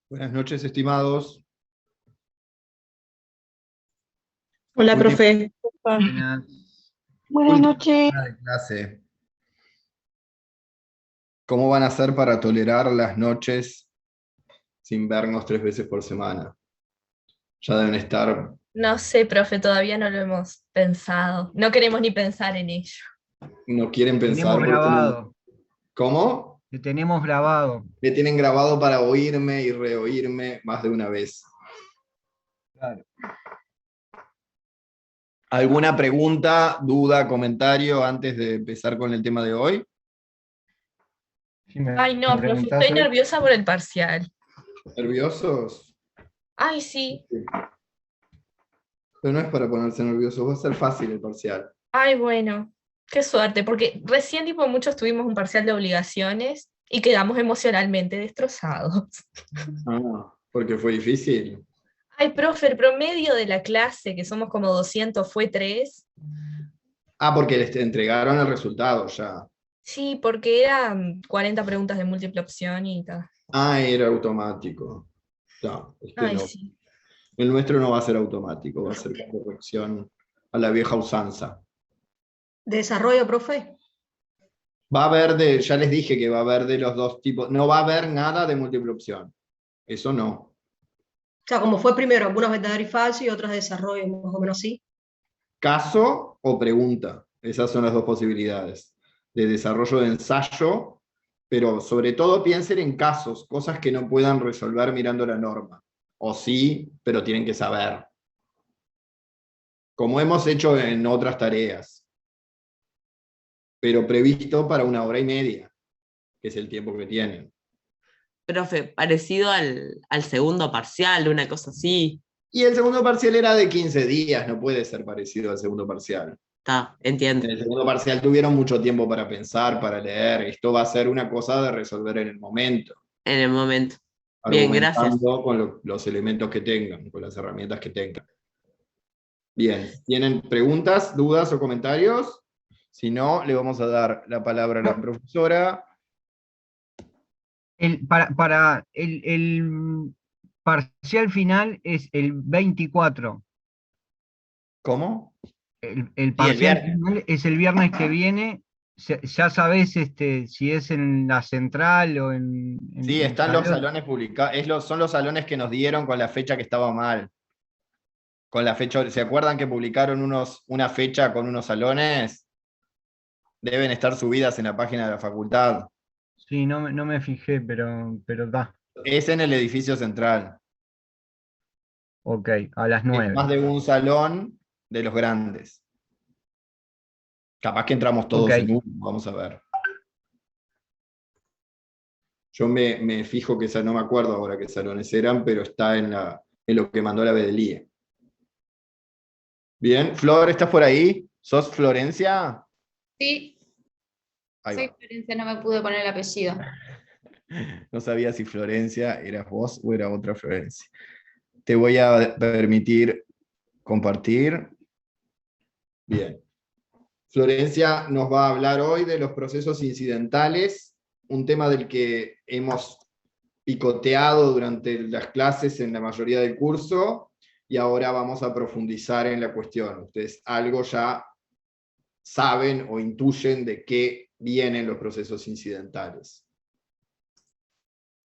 Buenas noches, estimados. Hola, Última profe. Buenas. Buenas última noches. semana de clase. ¿Cómo van a hacer para tolerar las noches sin vernos 3 veces por semana? Ya deben estar, No sé, profe, todavía no lo hemos pensado. No queremos ni pensar en ello. no quieren pensar Tenemos porque grabado. ¿Cómo? Te tenemos grabado. Me tienen grabado para oírme y reoírme más de una vez. Claro. ¿Alguna pregunta, duda, comentario antes de empezar con el tema de hoy? Si me Ay, no, profe, preguntás estoy hoy, nerviosa por el parcial. ¿Nerviosos? Ay, sí. Pero no es para ponerse nerviosos, va a ser fácil el parcial. Ay, bueno. Qué suerte, porque recién tipo muchos tuvimos un parcial de obligaciones y quedamos emocionalmente destrozados. Ah, porque fue difícil. Ay, profe, el promedio de la clase, que somos como 200, fue 3. Ah, porque les entregaron el resultado ya. Sí, porque eran 40 preguntas de múltiple opción y tal. Ah, era automático. No, este Ay, no. sí. El nuestro no va a ser automático, va a ser con corrección a la vieja usanza. Desarrollo, profe. Va a haber ya les dije que va a haber de los dos tipos, no va a haber nada de múltiple opción. Eso no. O sea, como fue primero, algunos verdadero y falso y otros desarrollo, más o menos así. Caso o pregunta. Esas son las dos posibilidades. De desarrollo de ensayo, pero sobre todo piensen en casos, cosas que no puedan resolver mirando la norma. O sí, pero tienen que saber. Como hemos hecho en otras tareas. Pero previsto para 1 hora y media, que es el tiempo que tienen. Profe, parecido al segundo parcial, una cosa así. Y el segundo parcial era de 15 días, no puede ser parecido al segundo parcial. Está, entiendo. En el segundo parcial tuvieron mucho tiempo para pensar, para leer. Esto va a ser una cosa de resolver en el momento, En el momento. Bien, gracias. argumentando con los elementos que tengan, con las herramientas que tengan. Bien, ¿tienen preguntas, dudas o comentarios? Si no, le vamos a dar la palabra a la profesora. Para el parcial final es el 24. ¿Cómo? El Sí, el parcial viernes. final es el viernes que viene. Ya sabés si es en la central o Sí, el están los salón. salones publicados, son los salones que nos dieron con la fecha que estaba mal. Con la fecha, ¿se acuerdan que publicaron una fecha con unos salones? Deben estar subidas en la página de la facultad. Sí, no me fijé, pero da. Es en el edificio central. Ok, a las Es 9. más de un salón de los grandes. Capaz que entramos todos Ok. en uno, vamos a ver. Yo me fijo que no me acuerdo ahora qué salones eran, pero está en lo que mandó la Bedelía. Bien, Flor, ¿estás por ahí? ¿Sos Florencia? Sí, Ahí soy va. Florencia, no me pude poner el apellido. No sabía si Florencia eras vos o era otra Florencia. Te voy a permitir compartir. Bien. Florencia nos va a hablar hoy de los procesos incidentales, un tema del que hemos picoteado durante las clases en la mayoría del curso, y ahora vamos a profundizar en la cuestión. Ustedes algo ya saben o intuyen de qué vienen los procesos incidentales.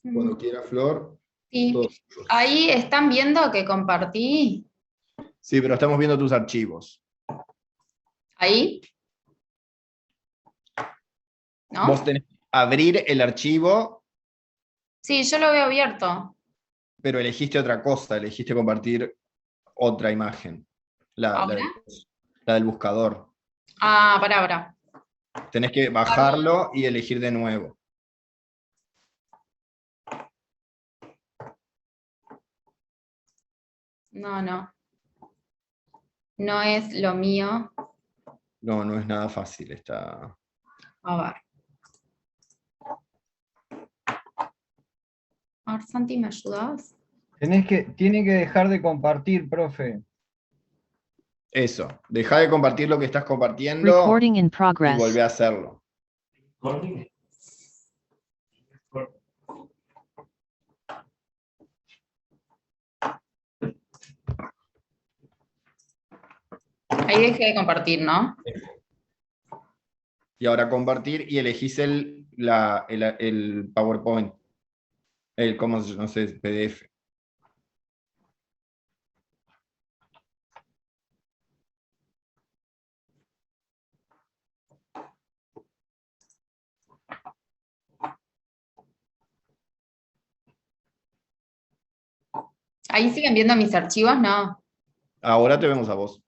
Cuando quiera, Flor. Sí, Todos. ahí están viendo que compartí. Sí, pero estamos viendo tus archivos. Ahí. ¿No? Vos tenés que abrir el archivo, Sí, yo lo veo abierto. pero elegiste otra cosa, elegiste compartir otra imagen, ¿Ahora? la del buscador. Ah, pará. Tenés que bajarlo y elegir de nuevo. No. No es lo mío. No, no es nada fácil. Está... A ver. A ver, Santi, ¿me ayudas? Tiene que dejar de compartir, profe. Eso, deja de compartir lo que estás compartiendo Recording in y progress. volvé a hacerlo. Ahí dejé de compartir, ¿no? Y ahora compartir y elegís el PowerPoint. No sé, PDF. Ahí siguen viendo mis archivos, ¿no? Ahora te vemos a vos.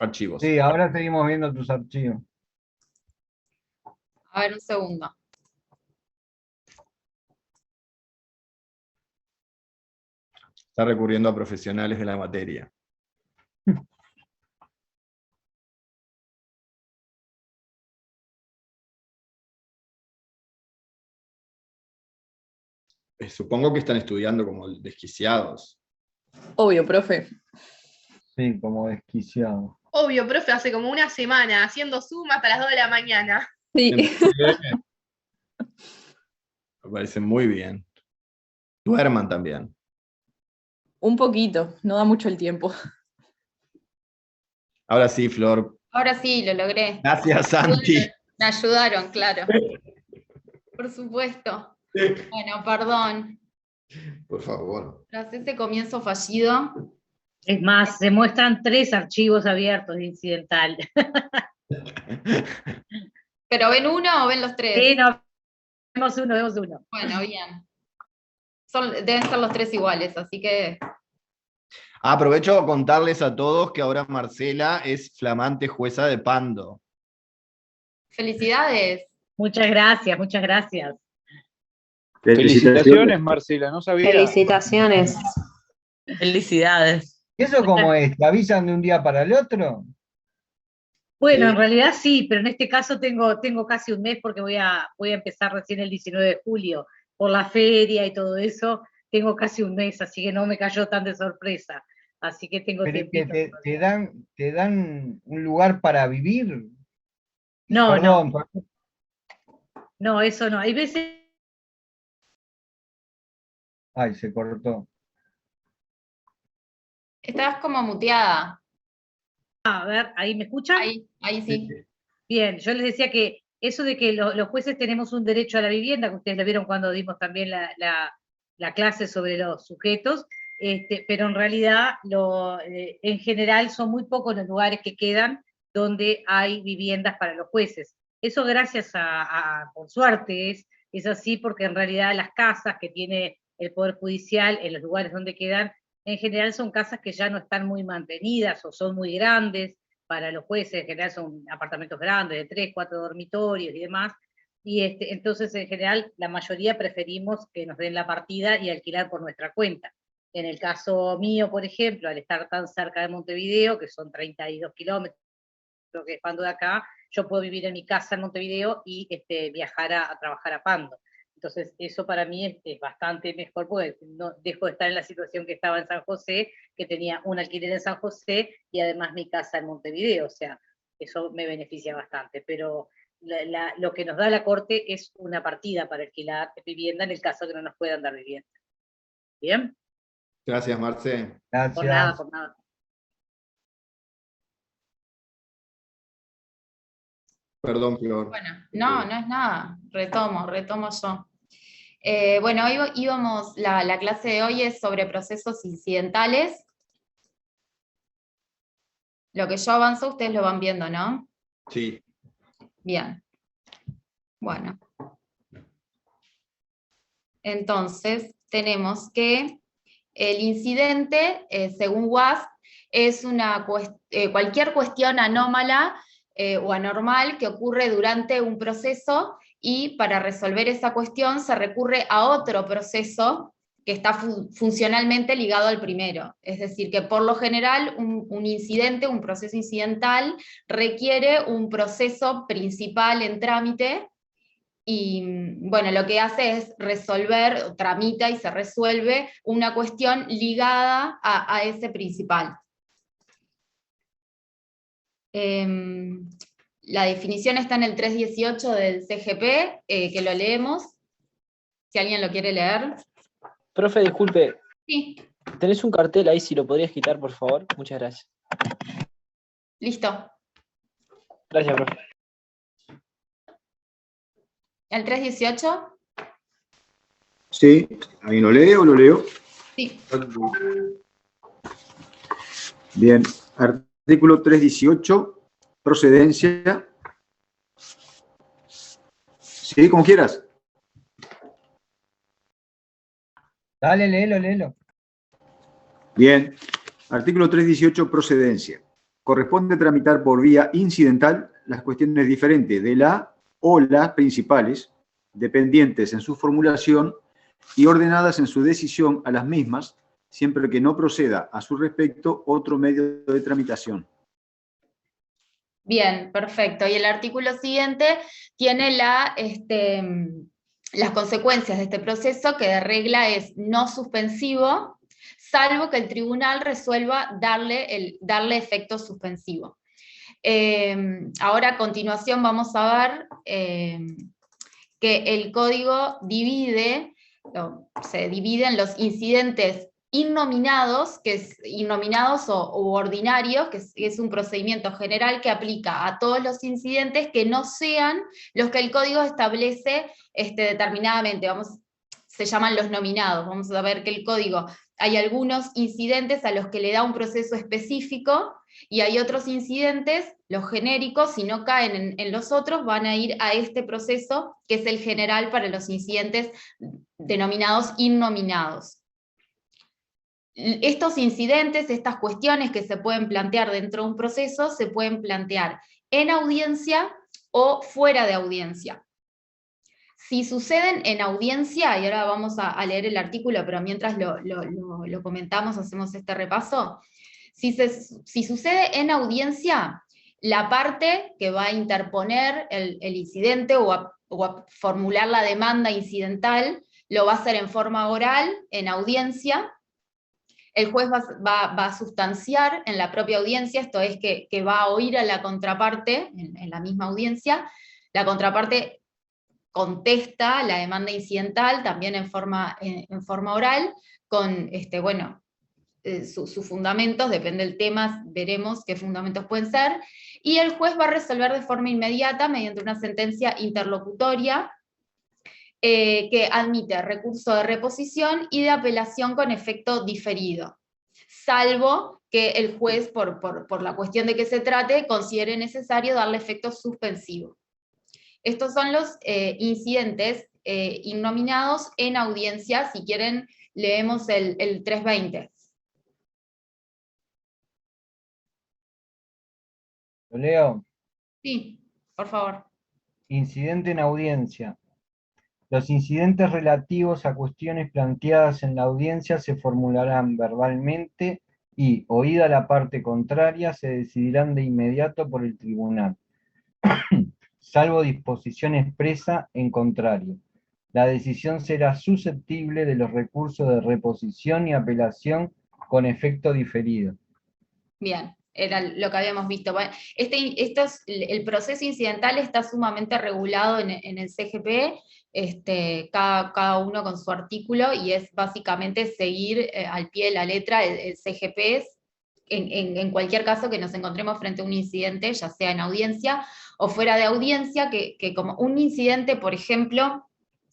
Archivos. Sí, ahora seguimos viendo tus archivos. A ver, un segundo. Está recurriendo a profesionales de la materia. Supongo que están estudiando como desquiciados. Obvio, profe. Sí, como desquiciado. Obvio, profe, hace como una semana haciendo Zoom hasta las 2 de la mañana. Sí. Me parece muy bien. Duerman también. Un poquito, no da mucho el tiempo. Ahora sí, Flor. Ahora sí, lo logré. Gracias, Santi. Me ayudaron, claro. Por supuesto. Bueno, perdón. Por favor. Tras ese comienzo fallido, Es más, se muestran 3 archivos abiertos de incidental. ¿pero ven uno o ven los tres? Sí, no, vemos uno. Bueno, bien. Deben ser los 3 iguales, así que Aprovecho a contarles a todos que ahora Marcela es flamante jueza de Pando. felicidades. Muchas gracias, muchas gracias. Felicitaciones, Marcela, no sabía. Felicitaciones. Felicidades. ¿Eso cómo es? ¿Te avisan de un día para el otro? Bueno, en realidad sí, pero en este caso tengo casi un mes porque voy a empezar recién el 19 de julio, por la feria y todo eso, tengo casi un mes, así que no me cayó tan de sorpresa, así que tengo ¿Pero que tiempito. te dan un lugar para vivir? No, Perdón, no, eso no, hay veces... Ay, se cortó. Estabas como muteada. A ver, ¿ahí me escuchan? Ahí sí. Bien, yo les decía que eso de que los jueces tenemos un derecho a la vivienda, que ustedes lo vieron cuando dimos también la clase sobre los sujetos, pero en realidad en general son muy pocos los lugares que quedan donde hay viviendas para los jueces. Eso gracias por suerte es así, porque en realidad las casas que tiene el Poder Judicial en los lugares donde quedan, en general son casas que ya no están muy mantenidas o son muy grandes para los jueces, en general son apartamentos grandes, de 3, 4 dormitorios y demás, y entonces en general la mayoría preferimos que nos den la partida y alquilar por nuestra cuenta. En el caso mío, por ejemplo, al estar tan cerca de Montevideo, que son 32 kilómetros, creo que es Pando de acá, yo puedo vivir en mi casa en Montevideo y viajar a trabajar a Pando. Entonces, eso para mí es bastante mejor, porque no dejo de estar en la situación que estaba en San José, que tenía un alquiler en San José y además mi casa en Montevideo, o sea, eso me beneficia bastante, pero lo que nos da la Corte es una partida para alquilar vivienda en el caso de que no nos puedan dar vivienda. ¿Bien? Gracias, Marce. Gracias. Por nada, por nada. Perdón, Flor. Bueno, no es nada. Retomo yo. Bueno, hoy la clase de hoy es sobre procesos incidentales. Lo que yo avanzo, ustedes lo van viendo, ¿no? Sí. Bien. Bueno. Entonces, tenemos que el incidente, según WASP, es cualquier cuestión anómala o anormal que ocurre durante un proceso, y para resolver esa cuestión se recurre a otro proceso que está funcionalmente ligado al primero. Es decir, que por lo general un incidente, un proceso incidental, requiere un proceso principal en trámite, y bueno, lo que hace es resolver, tramita y se resuelve una cuestión ligada a ese principal. La definición está en el 318 del CGP, que lo leemos, si alguien lo quiere leer. Profe, disculpe, Sí. Tenés un cartel ahí, si lo podrías quitar, por favor. Muchas gracias. Listo. Gracias, profe. ¿El 318? Sí, ahí lo leo, lo leo. Sí. Bien, artículo 318, procedencia. Sí, como quieras. Dale, léelo. Bien, artículo 318, procedencia. Corresponde tramitar por vía incidental las cuestiones diferentes de la o las principales, dependientes en su formulación y ordenadas en su decisión a las mismas, siempre que no proceda a su respecto otro medio de tramitación. Bien, perfecto. Y el artículo siguiente tiene las consecuencias de este proceso, que de regla es no suspensivo, salvo que el tribunal resuelva darle efecto suspensivo. Ahora a continuación vamos a ver que el código se divide en los incidentes innominados, o ordinarios, que es un procedimiento general que aplica a todos los incidentes que no sean los que el código establece determinadamente. Se llaman los nominados. Vamos a ver que el código, hay algunos incidentes a los que le da un proceso específico, y hay otros incidentes, los genéricos, si no caen en los otros, van a ir a este proceso, que es el general para los incidentes denominados innominados. Estos incidentes, estas cuestiones que se pueden plantear dentro de un proceso, se pueden plantear en audiencia o fuera de audiencia. Si suceden en audiencia, y ahora vamos a leer el artículo, pero mientras lo comentamos, hacemos este repaso. Si sucede en audiencia, la parte que va a interponer el incidente o a formular la demanda incidental, lo va a hacer en forma oral, en audiencia. El juez va a sustanciar en la propia audiencia, esto es que va a oír a la contraparte en la misma audiencia. La contraparte contesta la demanda incidental también en forma oral, con sus fundamentos, depende del tema, veremos qué fundamentos pueden ser, y el juez va a resolver de forma inmediata mediante una sentencia interlocutoria que admite recurso de reposición y de apelación con efecto diferido, salvo que el juez, por la cuestión de que se trate, considere necesario darle efecto suspensivo. Estos son los incidentes innominados en audiencia. Si quieren, leemos el 320. ¿Lo leo? Sí, por favor. Incidente en audiencia. Los incidentes relativos a cuestiones planteadas en la audiencia se formularán verbalmente y, oída la parte contraria, se decidirán de inmediato por el tribunal, salvo disposición expresa en contrario. La decisión será susceptible de los recursos de reposición y apelación con efecto diferido. Bien, era lo que habíamos visto. Bueno, el proceso incidental está sumamente regulado en el CGP, cada uno con su artículo, y es básicamente seguir al pie de la letra el CGP, en cualquier caso que nos encontremos frente a un incidente, ya sea en audiencia o fuera de audiencia, que como un incidente, por ejemplo,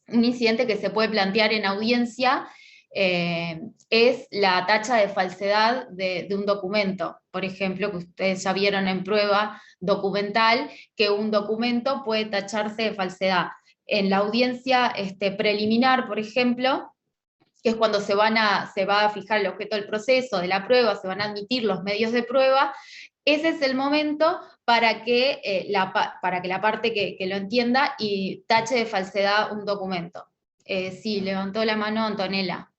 un incidente que se puede plantear en audiencia, es la tacha de falsedad de un documento. Por ejemplo, que ustedes ya vieron en prueba documental, que un documento puede tacharse de falsedad. En la audiencia preliminar, por ejemplo, que es cuando se va a fijar el objeto del proceso, de la prueba, se van a admitir los medios de prueba, ese es el momento para que la parte que lo entienda y tache de falsedad un documento. Sí, levantó la mano Antonella.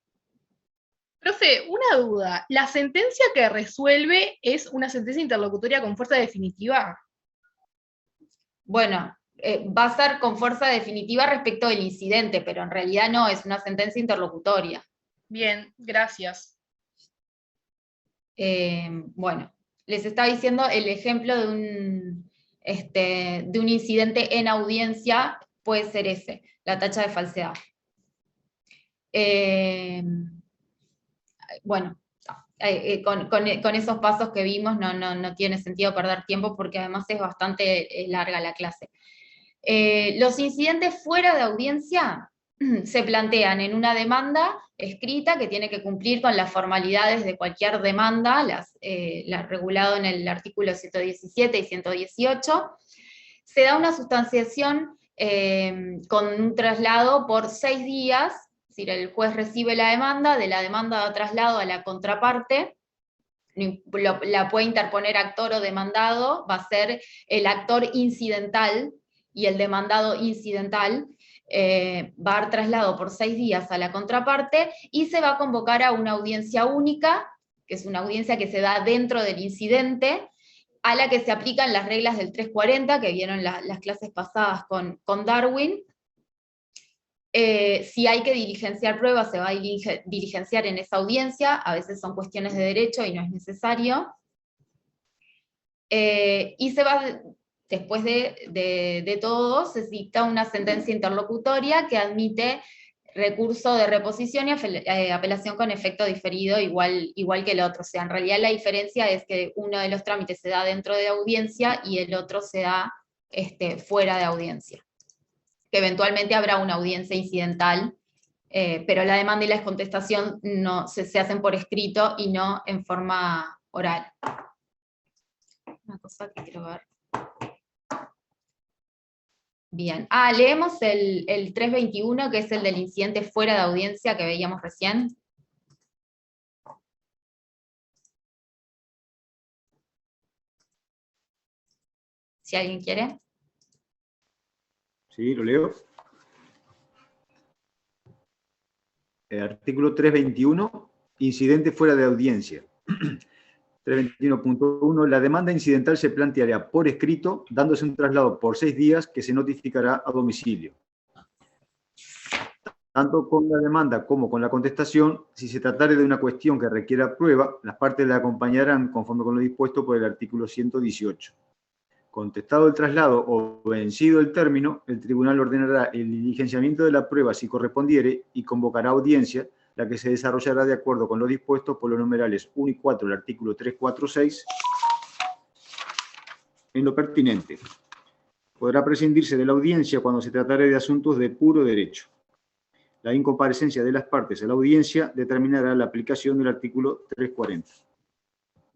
Profe, una duda. ¿La sentencia que resuelve es una sentencia interlocutoria con fuerza definitiva? Bueno, va a ser con fuerza definitiva respecto del incidente, pero en realidad no, es una sentencia interlocutoria. Bien, gracias. Bueno, les estaba diciendo el ejemplo de un incidente en audiencia, puede ser ese, la tacha de falsedad. bueno, con esos pasos que vimos no tiene sentido perder tiempo porque además es bastante larga la clase. Los incidentes fuera de audiencia se plantean en una demanda escrita que tiene que cumplir con las formalidades de cualquier demanda, las regulado en el artículo 117 y 118. Se da una sustanciación con un traslado por 6 días, es decir, el juez recibe la demanda, de la demanda da traslado a la contraparte, la puede interponer actor o demandado, va a ser el actor incidental y el demandado incidental, va a dar traslado por 6 días a la contraparte y se va a convocar a una audiencia única, que es una audiencia que se da dentro del incidente, a la que se aplican las reglas del 340, que vieron las clases pasadas con Darwin. Si hay que diligenciar pruebas, se va a diligenciar en esa audiencia, a veces son cuestiones de derecho y no es necesario. Y se va, después de todo, se dicta una sentencia interlocutoria que admite recurso de reposición y apelación con efecto diferido, igual que el otro. O sea, en realidad la diferencia es que uno de los trámites se da dentro de audiencia y el otro se da fuera de audiencia. Que eventualmente habrá una audiencia incidental, pero la demanda y la contestación se hacen por escrito y no en forma oral. Una cosa que quiero ver. Bien. Leemos el 321, que es el del incidente fuera de audiencia que veíamos recién. Si alguien quiere. Sí, lo leo. Artículo 321, incidente fuera de audiencia. 321.1, la demanda incidental se planteará por escrito, dándose un traslado por 6 días que se notificará a domicilio. Tanto con la demanda como con la contestación, si se tratare de una cuestión que requiera prueba, las partes la acompañarán conforme con lo dispuesto por el artículo 118. Contestado el traslado o vencido el término, el tribunal ordenará el diligenciamiento de la prueba si correspondiere y convocará audiencia, la que se desarrollará de acuerdo con lo dispuesto por los numerales 1 y 4 del artículo 346 en lo pertinente. Podrá prescindirse de la audiencia cuando se tratare de asuntos de puro derecho. La incomparecencia de las partes a la audiencia determinará la aplicación del artículo 340.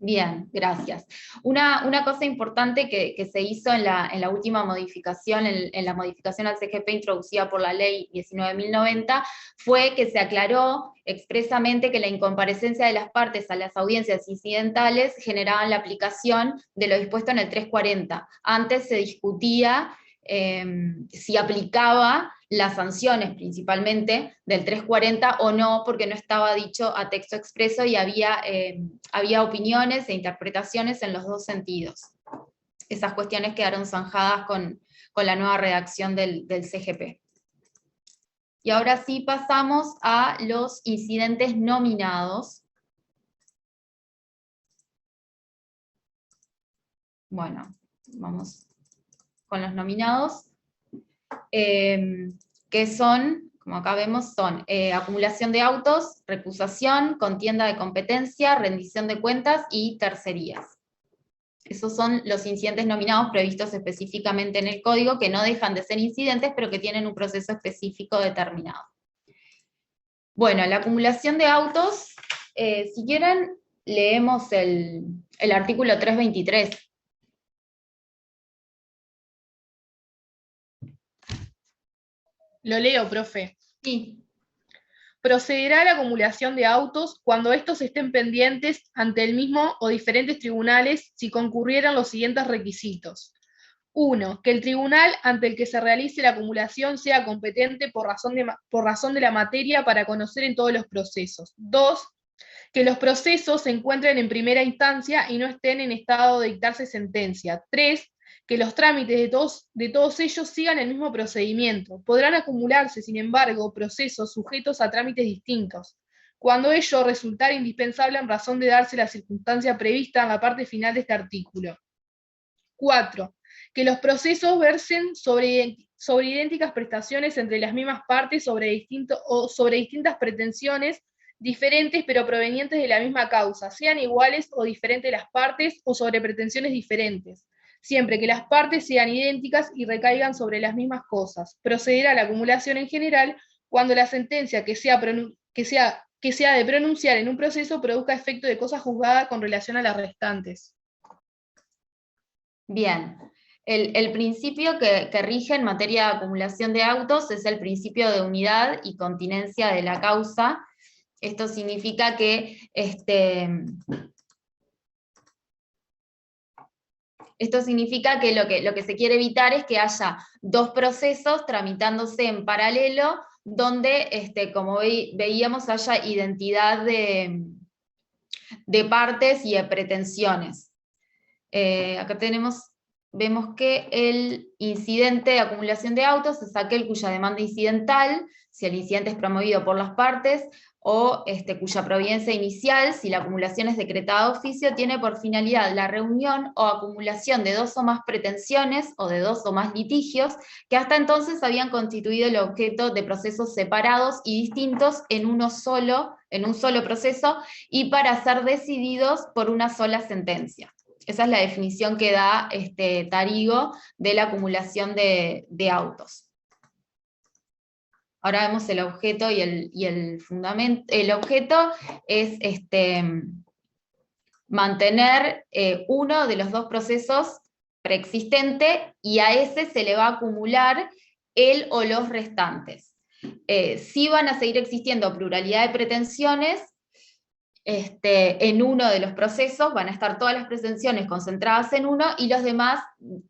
Bien, gracias. Una cosa importante que se hizo en la última modificación, en la modificación al CGP introducida por la ley 19.090, fue que se aclaró expresamente que la incomparecencia de las partes a las audiencias incidentales generaban la aplicación de lo dispuesto en el 340. Antes se discutía si aplicaba las sanciones principalmente del 340 o no, porque no estaba dicho a texto expreso y había opiniones e interpretaciones en los dos sentidos. Esas cuestiones quedaron zanjadas con la nueva redacción del CGP. Y ahora sí pasamos a los incidentes nominados. Bueno, vamos con los nominados. Que son, como acá vemos, son acumulación de autos, recusación, contienda de competencia, rendición de cuentas y tercerías. Esos son los incidentes nominados previstos específicamente en el código, que no dejan de ser incidentes, pero que tienen un proceso específico determinado. Bueno, la acumulación de autos, si quieren, leemos el artículo 323. Lo leo, profe. Sí. Procederá a la acumulación de autos cuando estos estén pendientes ante el mismo o diferentes tribunales si concurrieran los siguientes requisitos. 1. Que el tribunal ante el que se realice la acumulación sea competente por razón de la materia para conocer en todos los procesos. 2. Que los procesos se encuentren en primera instancia y no estén en estado de dictarse sentencia. 3. Que los trámites de todos ellos sigan el mismo procedimiento. Podrán acumularse, sin embargo, procesos sujetos a trámites distintos, cuando ello resultara indispensable en razón de darse la circunstancia prevista en la parte final de este artículo. 4. Que los procesos versen sobre idénticas prestaciones entre las mismas partes sobre distintas pretensiones diferentes pero provenientes de la misma causa, sean iguales o diferentes las partes o sobre pretensiones diferentes, siempre que las partes sean idénticas y recaigan sobre las mismas cosas. Procederá a la acumulación en general cuando la sentencia que sea de pronunciar en un proceso produzca efecto de cosa juzgada con relación a las restantes. Bien, el principio que rige en materia de acumulación de autos es el principio de unidad y continencia de la causa. Esto significa que lo que se quiere evitar es que haya dos procesos tramitándose en paralelo, donde, como veíamos, haya identidad de partes y de pretensiones. Acá vemos que el incidente de acumulación de autos es aquel cuya demanda incidental, si el incidente es promovido por las partes, o cuya providencia inicial, si la acumulación es decretada de oficio, tiene por finalidad la reunión o acumulación de dos o más pretensiones o de dos o más litigios que hasta entonces habían constituido el objeto de procesos separados y distintos en un solo proceso y para ser decididos por una sola sentencia. Esa es la definición que da Tarigo de la acumulación de autos. Ahora vemos el objeto y el fundamento. El objeto es mantener uno de los dos procesos preexistente y a ese se le va a acumular el o los restantes. Sí van a seguir existiendo pluralidad de pretensiones en uno de los procesos, van a estar todas las pretensiones concentradas en uno y los demás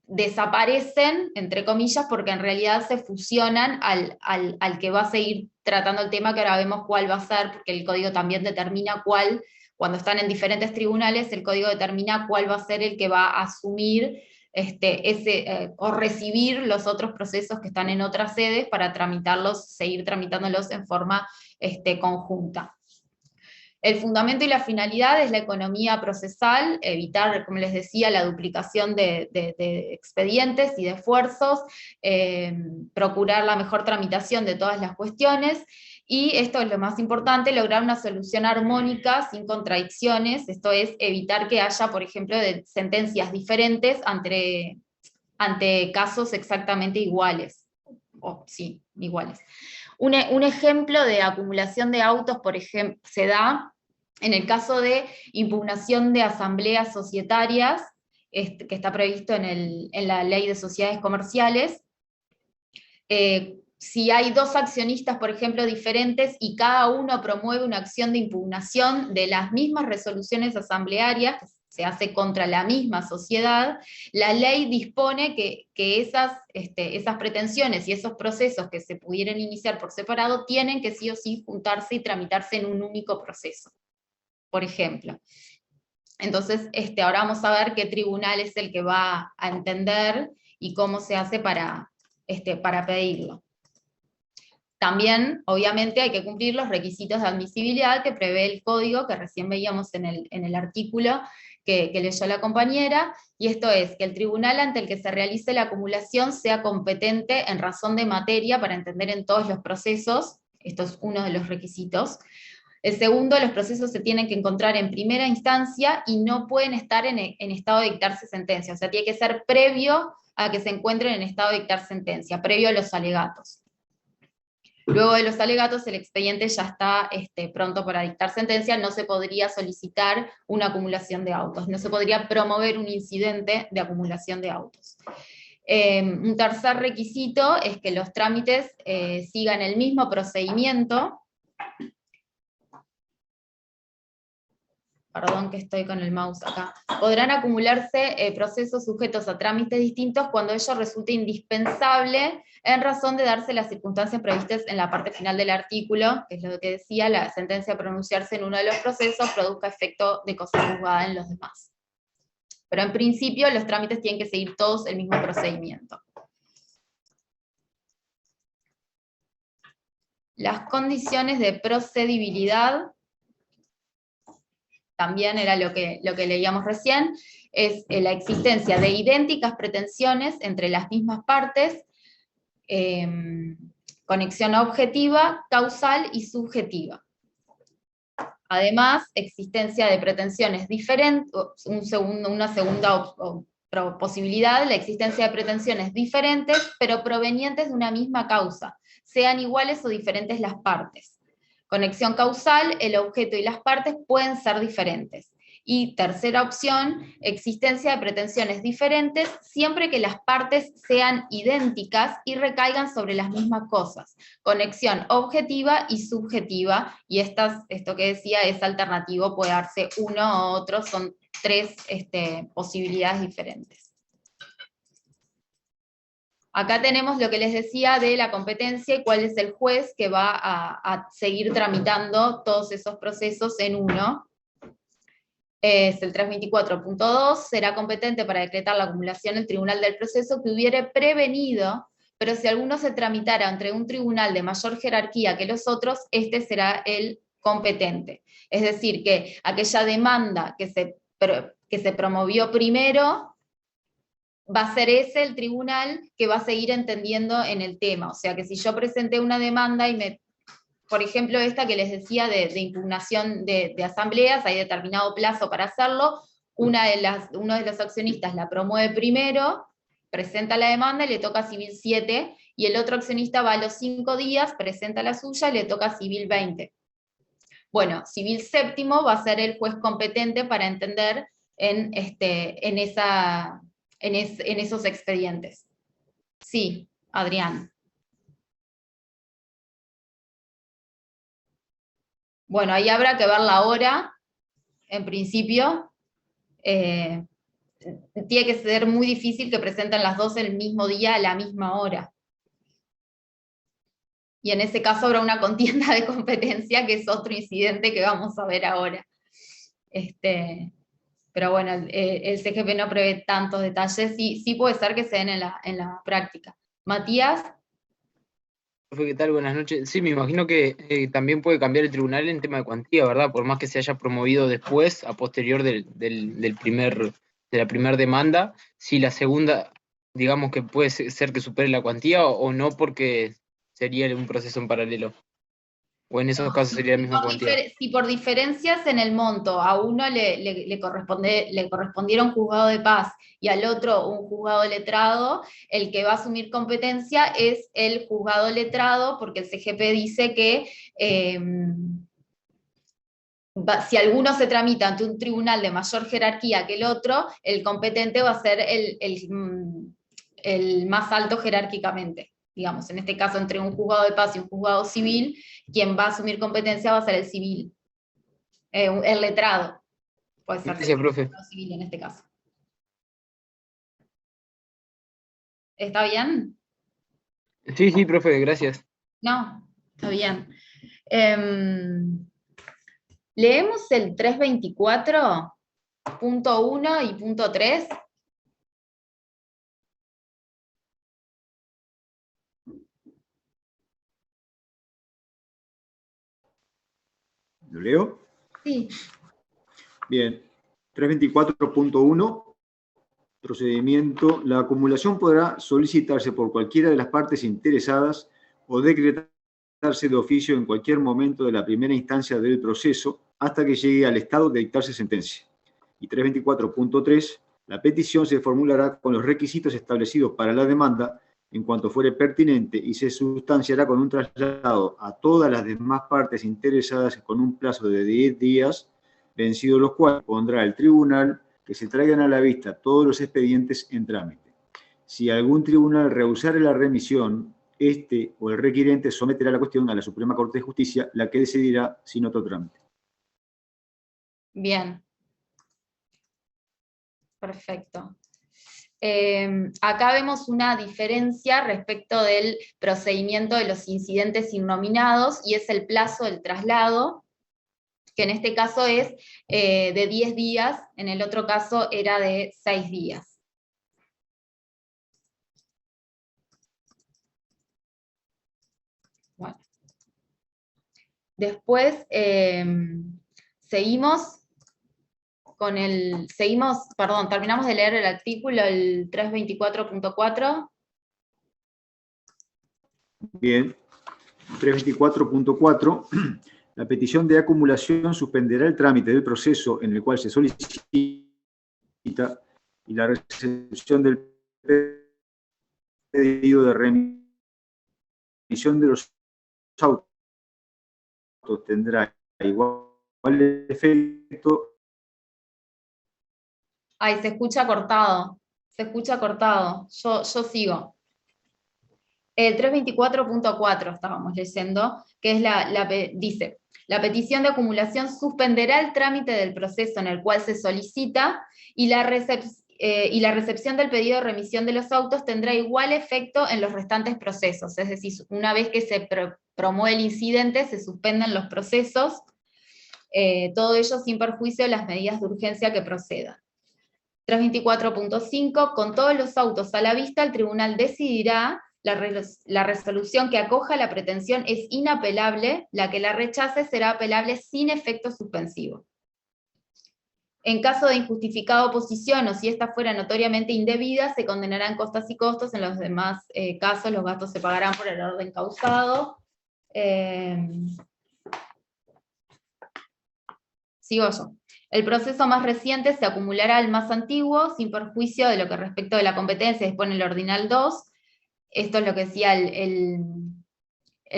desaparecen, entre comillas, porque en realidad se fusionan al que va a seguir tratando el tema, que ahora vemos cuál va a ser, porque el código también determina cuál, cuando están en diferentes tribunales, el código determina cuál va a ser el que va a asumir o recibir los otros procesos que están en otras sedes para seguir tramitándolos en forma conjunta. El fundamento y la finalidad es la economía procesal, evitar, como les decía, la duplicación de expedientes y de esfuerzos, procurar la mejor tramitación de todas las cuestiones, y esto es lo más importante, lograr una solución armónica, sin contradicciones, esto es, evitar que haya, por ejemplo, sentencias diferentes ante casos exactamente iguales. Sí, iguales. Un ejemplo de acumulación de autos, por ejemplo, se da en el caso de impugnación de asambleas societarias, que está previsto en la Ley de Sociedades Comerciales. Si hay dos accionistas, por ejemplo, diferentes, y cada uno promueve una acción de impugnación de las mismas resoluciones asamblearias, que se hace contra la misma sociedad, la ley dispone que esas pretensiones y esos procesos que se pudieran iniciar por separado tienen que sí o sí juntarse y tramitarse en un único proceso, por ejemplo. Entonces, ahora vamos a ver qué tribunal es el que va a entender y cómo se hace para pedirlo. También, obviamente, hay que cumplir los requisitos de admisibilidad que prevé el código, que recién veíamos en el artículo que leyó la compañera, y esto es, que el tribunal ante el que se realice la acumulación sea competente en razón de materia para entender en todos los procesos, esto es uno de los requisitos. El segundo, los procesos se tienen que encontrar en primera instancia y no pueden estar en estado de dictarse sentencia, o sea, tiene que ser previo a que se encuentren en estado de dictar sentencia, previo a los alegatos. Luego de los alegatos, el expediente ya está pronto para dictar sentencia, no se podría solicitar una acumulación de autos, no se podría promover un incidente de acumulación de autos. Un tercer requisito es que los trámites sigan el mismo procedimiento. Perdón que estoy con el mouse acá. Podrán acumularse procesos sujetos a trámites distintos cuando ello resulte indispensable en razón de darse las circunstancias previstas en la parte final del artículo, que es lo que decía, la sentencia a pronunciarse en uno de los procesos produzca efecto de cosa juzgada en los demás. Pero en principio los trámites tienen que seguir todos el mismo procedimiento. Las condiciones de procedibilidad, también era lo que leíamos recién, es la existencia de idénticas pretensiones entre las mismas partes, conexión objetiva, causal y subjetiva. Además, existencia de pretensiones diferentes, una segunda posibilidad, la existencia de pretensiones diferentes, pero provenientes de una misma causa, sean iguales o diferentes las partes. Conexión causal, el objeto y las partes pueden ser diferentes. Y tercera opción, existencia de pretensiones diferentes siempre que las partes sean idénticas y recaigan sobre las mismas cosas. Conexión objetiva y subjetiva, y esto que decía es alternativo, puede darse uno o otro, son tres posibilidades diferentes. Acá tenemos lo que les decía de la competencia y cuál es el juez que va a seguir tramitando todos esos procesos en uno. Es el 324.2, será competente para decretar la acumulación el tribunal del proceso que hubiere prevenido, pero si alguno se tramitara entre un tribunal de mayor jerarquía que los otros, este será el competente. Es decir, que aquella demanda que se promovió primero, va a ser ese el tribunal que va a seguir entendiendo en el tema. O sea que si yo presenté una demanda y por ejemplo, esta que les decía de impugnación de asambleas, hay determinado plazo para hacerlo, uno de los accionistas la promueve primero, presenta la demanda y le toca civil 7, y el otro accionista va a los 5 días, presenta la suya y le toca civil 20. Bueno, civil 7º va a ser el juez competente para entender en esos expedientes. Sí, Adrián. Bueno, ahí habrá que ver la hora, en principio. Tiene que ser muy difícil que presenten las dos el mismo día a la misma hora. Y en ese caso habrá una contienda de competencia, que es otro incidente que vamos a ver ahora. Pero bueno, el CGP no prevé tantos detalles, sí puede ser que se den en la práctica. Matías. ¿Qué tal? Buenas noches. Sí, me imagino que también puede cambiar el tribunal en tema de cuantía, ¿verdad? Por más que se haya promovido después, a posterior de la primera demanda, si la segunda, digamos que puede ser que supere la cuantía o no, porque sería un proceso en paralelo. O en esos casos sería la misma cuantía. Si por diferencias en el monto a uno le correspondiera un juzgado de paz y al otro un juzgado letrado, el que va a asumir competencia es el juzgado letrado, porque el CGP dice que si alguno se tramita ante un tribunal de mayor jerarquía que el otro, el competente va a ser el más alto jerárquicamente. Digamos, en este caso entre un juzgado de paz y un juzgado civil, quien va a asumir competencia va a ser el civil, el letrado. Puede ser Gracias, profe. Civil en este caso. ¿Está bien? Sí, profe, gracias. No, está bien. Leemos el 324.1 y punto 3. ¿Lo leo? Sí. Bien. 324.1. Procedimiento. La acumulación podrá solicitarse por cualquiera de las partes interesadas o decretarse de oficio en cualquier momento de la primera instancia del proceso hasta que llegue al estado de dictarse sentencia. Y 324.3. La petición se formulará con los requisitos establecidos para la demanda en cuanto fuere pertinente y se sustanciará con un traslado a todas las demás partes interesadas con un plazo de 10 días, vencidos los cuales pondrá el tribunal que se traigan a la vista todos los expedientes en trámite. Si algún tribunal rehusare la remisión, este o el requirente someterá la cuestión a la Suprema Corte de Justicia, la que decidirá sin otro trámite. Bien. Perfecto. Acá vemos una diferencia respecto del procedimiento de los incidentes innominados, y es el plazo del traslado, que en este caso es de 10 días, en el otro caso era de 6 días. Bueno. Después terminamos de leer el artículo, el 324.4. Bien, 324.4. La petición de acumulación suspenderá el trámite del proceso en el cual se solicita y la recepción del pedido de remisión de los autos tendrá igual efecto. Ay, se escucha cortado. Se escucha cortado. Yo sigo. El 324.4 estábamos leyendo, que es dice, la petición de acumulación suspenderá el trámite del proceso en el cual se solicita y la recepción del pedido de remisión de los autos tendrá igual efecto en los restantes procesos. Es decir, una vez que se promueve el incidente, se suspenden los procesos, todo ello sin perjuicio de las medidas de urgencia que procedan. 324.5, con todos los autos a la vista, el tribunal decidirá la resolución que acoja la pretensión es inapelable, la que la rechace será apelable sin efecto suspensivo. En caso de injustificada oposición o si esta fuera notoriamente indebida, se condenarán costas y costos. En los demás casos los gastos se pagarán por el orden causado. Sigo yo. El proceso más reciente se acumulará al más antiguo, sin perjuicio de lo que respecto de la competencia dispone el ordinal 2. Esto es lo que decía el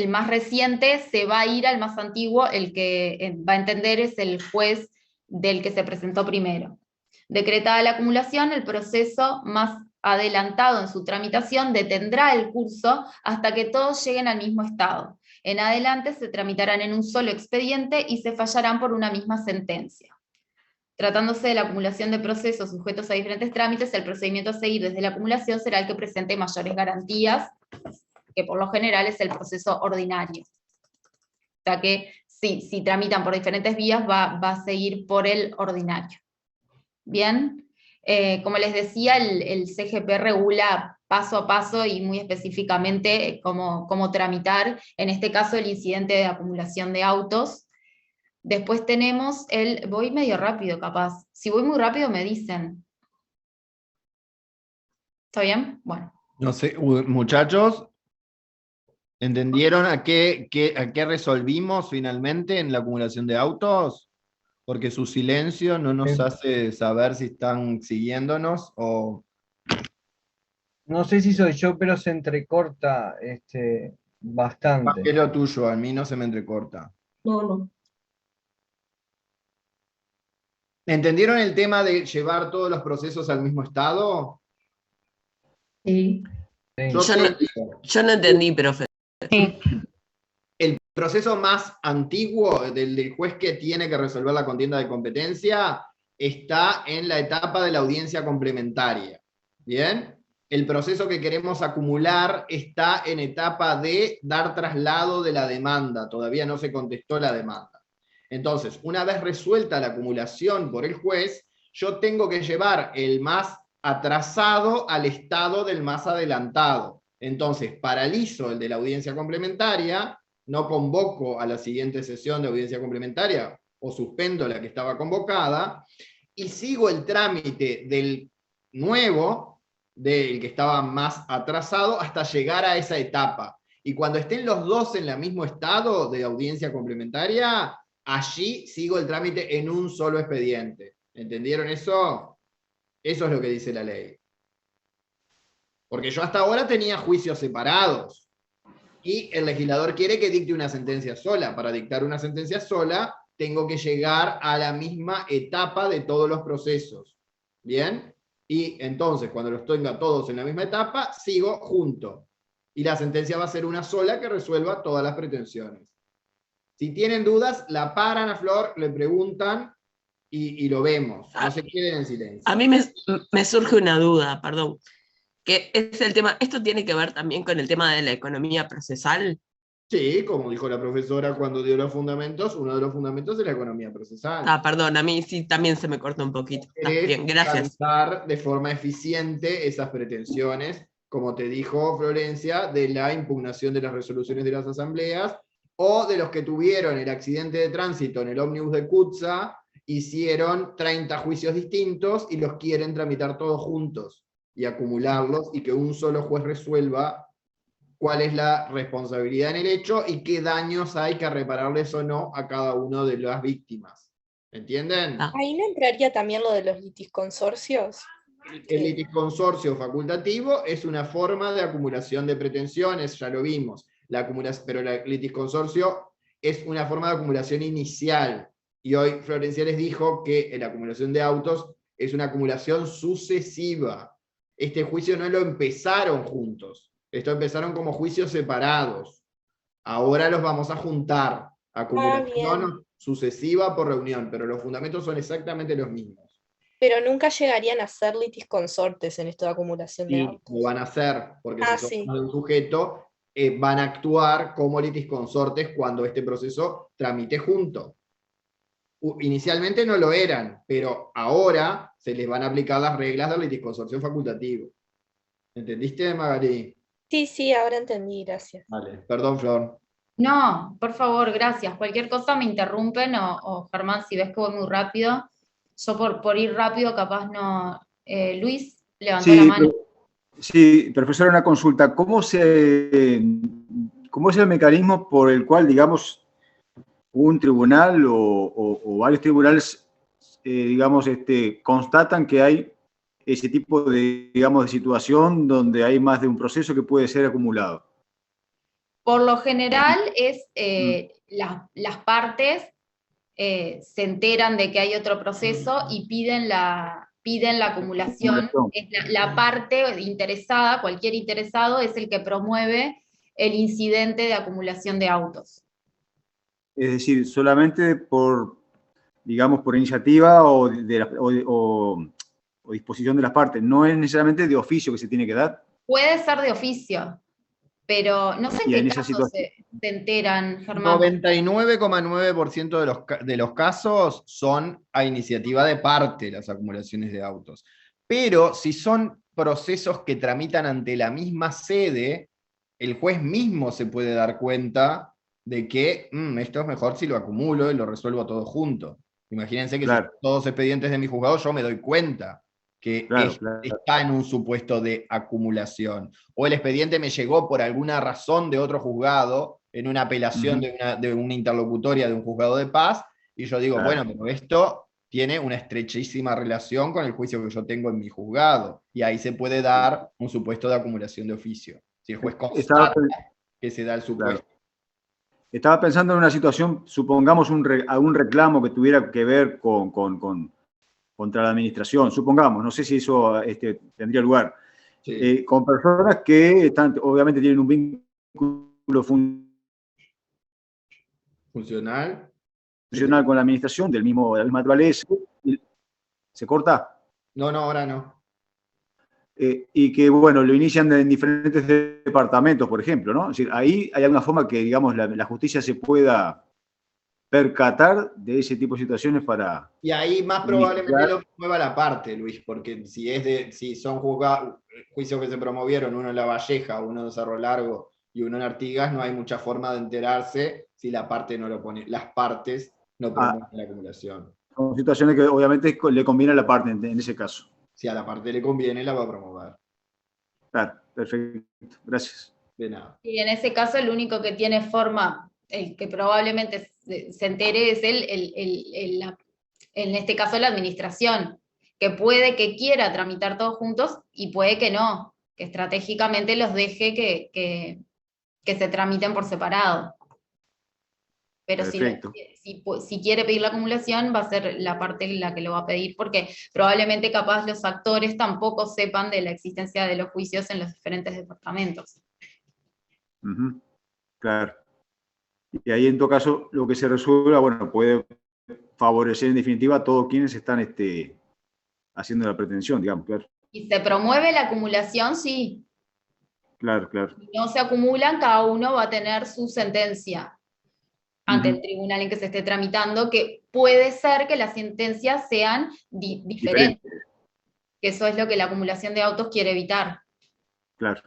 más reciente, se va a ir al más antiguo, el que va a entender es el juez del que se presentó primero. Decretada la acumulación, el proceso más adelantado en su tramitación detendrá el curso hasta que todos lleguen al mismo estado. En adelante se tramitarán en un solo expediente y se fallarán por una misma sentencia. Tratándose de la acumulación de procesos sujetos a diferentes trámites, el procedimiento a seguir desde la acumulación será el que presente mayores garantías, que por lo general es el proceso ordinario. O sea que si tramitan por diferentes vías, va a seguir por el ordinario. Bien, como les decía, el CGP regula paso a paso y muy específicamente cómo tramitar, en este caso, el incidente de acumulación de autos. Después tenemos voy medio rápido capaz, si voy muy rápido me dicen. ¿Está bien? Bueno. No sé, muchachos, ¿entendieron a qué resolvimos finalmente en la acumulación de autos? Porque su silencio no nos hace saber si están siguiéndonos o... No sé si soy yo, pero se entrecorta bastante. Es lo tuyo, a mí no se me entrecorta. No. ¿Entendieron el tema de llevar todos los procesos al mismo estado? Sí. Yo no entendí, profe. El proceso más antiguo del juez que tiene que resolver la contienda de competencia está en la etapa de la audiencia complementaria. ¿Bien? El proceso que queremos acumular está en etapa de dar traslado de la demanda. Todavía no se contestó la demanda. Entonces, una vez resuelta la acumulación por el juez, yo tengo que llevar el más atrasado al estado del más adelantado. Entonces, paralizo el de la audiencia complementaria, no convoco a la siguiente sesión de audiencia complementaria, o suspendo la que estaba convocada, y sigo el trámite del nuevo, del que estaba más atrasado, hasta llegar a esa etapa. Y cuando estén los dos en el mismo estado de audiencia complementaria, allí sigo el trámite en un solo expediente. ¿Entendieron eso? Eso es lo que dice la ley. Porque yo hasta ahora tenía juicios separados. Y el legislador quiere que dicte una sentencia sola. Para dictar una sentencia sola, tengo que llegar a la misma etapa de todos los procesos. ¿Bien? Y entonces, cuando los tenga todos en la misma etapa, sigo junto. Y la sentencia va a ser una sola que resuelva todas las pretensiones. Si tienen dudas, la paran a Flor, le preguntan y lo vemos. No se queden en silencio. A mí me surge una duda, perdón. Que es el tema, ¿esto tiene que ver también con el tema de la economía procesal? Sí, como dijo la profesora cuando dio los fundamentos, uno de los fundamentos es la economía procesal. Perdón, a mí sí también se me cortó un poquito. Bien, gracias. Tratar de forma eficiente esas pretensiones, como te dijo Florencia, de la impugnación de las resoluciones de las asambleas, o de los que tuvieron el accidente de tránsito en el ómnibus de Cutsa, hicieron 30 juicios distintos y los quieren tramitar todos juntos y acumularlos y que un solo juez resuelva cuál es la responsabilidad en el hecho y qué daños hay que repararles o no a cada una de las víctimas. ¿Entienden? Ahí no entraría también lo de los litisconsorcios. El litisconsorcio facultativo es una forma de acumulación de pretensiones, ya lo vimos. Pero el litisconsorcio es una forma de acumulación inicial. Y hoy Florencia les dijo que la acumulación de autos es una acumulación sucesiva. Este juicio no lo empezaron juntos. Esto empezaron como juicios separados. Ahora los vamos a juntar. Acumulación sucesiva por reunión, pero los fundamentos son exactamente los mismos. Pero nunca llegarían a ser litisconsortes en esto de acumulación de Y autos. lo van a hacer, porque si sí. son de un sujeto, van a actuar como litisconsortes cuando este proceso tramite junto. Inicialmente no lo eran, pero ahora se les van a aplicar las reglas del litisconsorcio facultativo. ¿Entendiste, Magali? Sí, ahora entendí, gracias. Vale, perdón, Flor. No, por favor, gracias. Cualquier cosa me interrumpen o Germán, si ves que voy muy rápido. Yo por ir rápido capaz no... Luis levantó la mano. Sí, profesora, una consulta. ¿Cómo es el mecanismo por el cual, digamos, un tribunal o varios tribunales, digamos, constatan que hay ese tipo de, digamos, de situación donde hay más de un proceso que puede ser acumulado? Por lo general es las partes se enteran de que hay otro proceso y piden la acumulación. Es la parte interesada, cualquier interesado es el que promueve el incidente de acumulación de autos. Es decir, solamente por, digamos, por iniciativa o disposición de las partes. No es necesariamente de oficio que se tiene que dar. Puede ser de oficio, pero no sé en qué casos se enteran, Germán. 99,9% de los casos son a iniciativa de parte las acumulaciones de autos. Pero si son procesos que tramitan ante la misma sede, el juez mismo se puede dar cuenta de que esto es mejor si lo acumulo y lo resuelvo todo junto. Imagínense que si todos expedientes de mi juzgado yo me doy cuenta que está en un supuesto de acumulación. O el expediente me llegó por alguna razón de otro juzgado, en una apelación de una interlocutoria de un juzgado de paz, y yo digo, bueno, pero esto tiene una estrechísima relación con el juicio que yo tengo en mi juzgado, y ahí se puede dar un supuesto de acumulación de oficio. Si el juez constata que se da el supuesto. Estaba pensando en una situación, supongamos algún reclamo que tuviera que ver contra la administración, supongamos, no sé si eso tendría lugar, con personas que obviamente tienen un vínculo funcional con la administración, de la misma naturaleza. ¿Se corta? No, ahora no. Y que, bueno, lo inician en diferentes departamentos, por ejemplo, ¿no? Es decir, ahí hay alguna forma que, digamos, la justicia se pueda percatar de ese tipo de situaciones para... Y ahí más probablemente lo mueva la parte, Luis, porque si son juicios que se promovieron, uno en La Valleja, uno en Cerro Largo y uno en Artigas, no hay mucha forma de enterarse si la parte no lo pone, las partes no promueven la acumulación. Son situaciones que obviamente le conviene a la parte en ese caso. Si a la parte le conviene, la va a promover. Claro, perfecto. Gracias. De nada. Y en ese caso el único que tiene forma, el que probablemente se entere es en este caso la administración, que puede que quiera tramitar todos juntos y puede que no, que estratégicamente los deje que se tramiten por separado. Pero si quiere pedir la acumulación, va a ser la parte la que lo va a pedir, porque probablemente capaz los actores tampoco sepan de la existencia de los juicios en los diferentes departamentos. Claro. Y ahí en todo caso lo que se resuelva, bueno, puede favorecer en definitiva a todos quienes están haciendo la pretensión, digamos, claro. Y se promueve la acumulación, sí. Claro. Si no se acumulan, cada uno va a tener su sentencia ante el tribunal en que se esté tramitando, que puede ser que las sentencias sean diferentes. Que eso es lo que la acumulación de autos quiere evitar. Claro.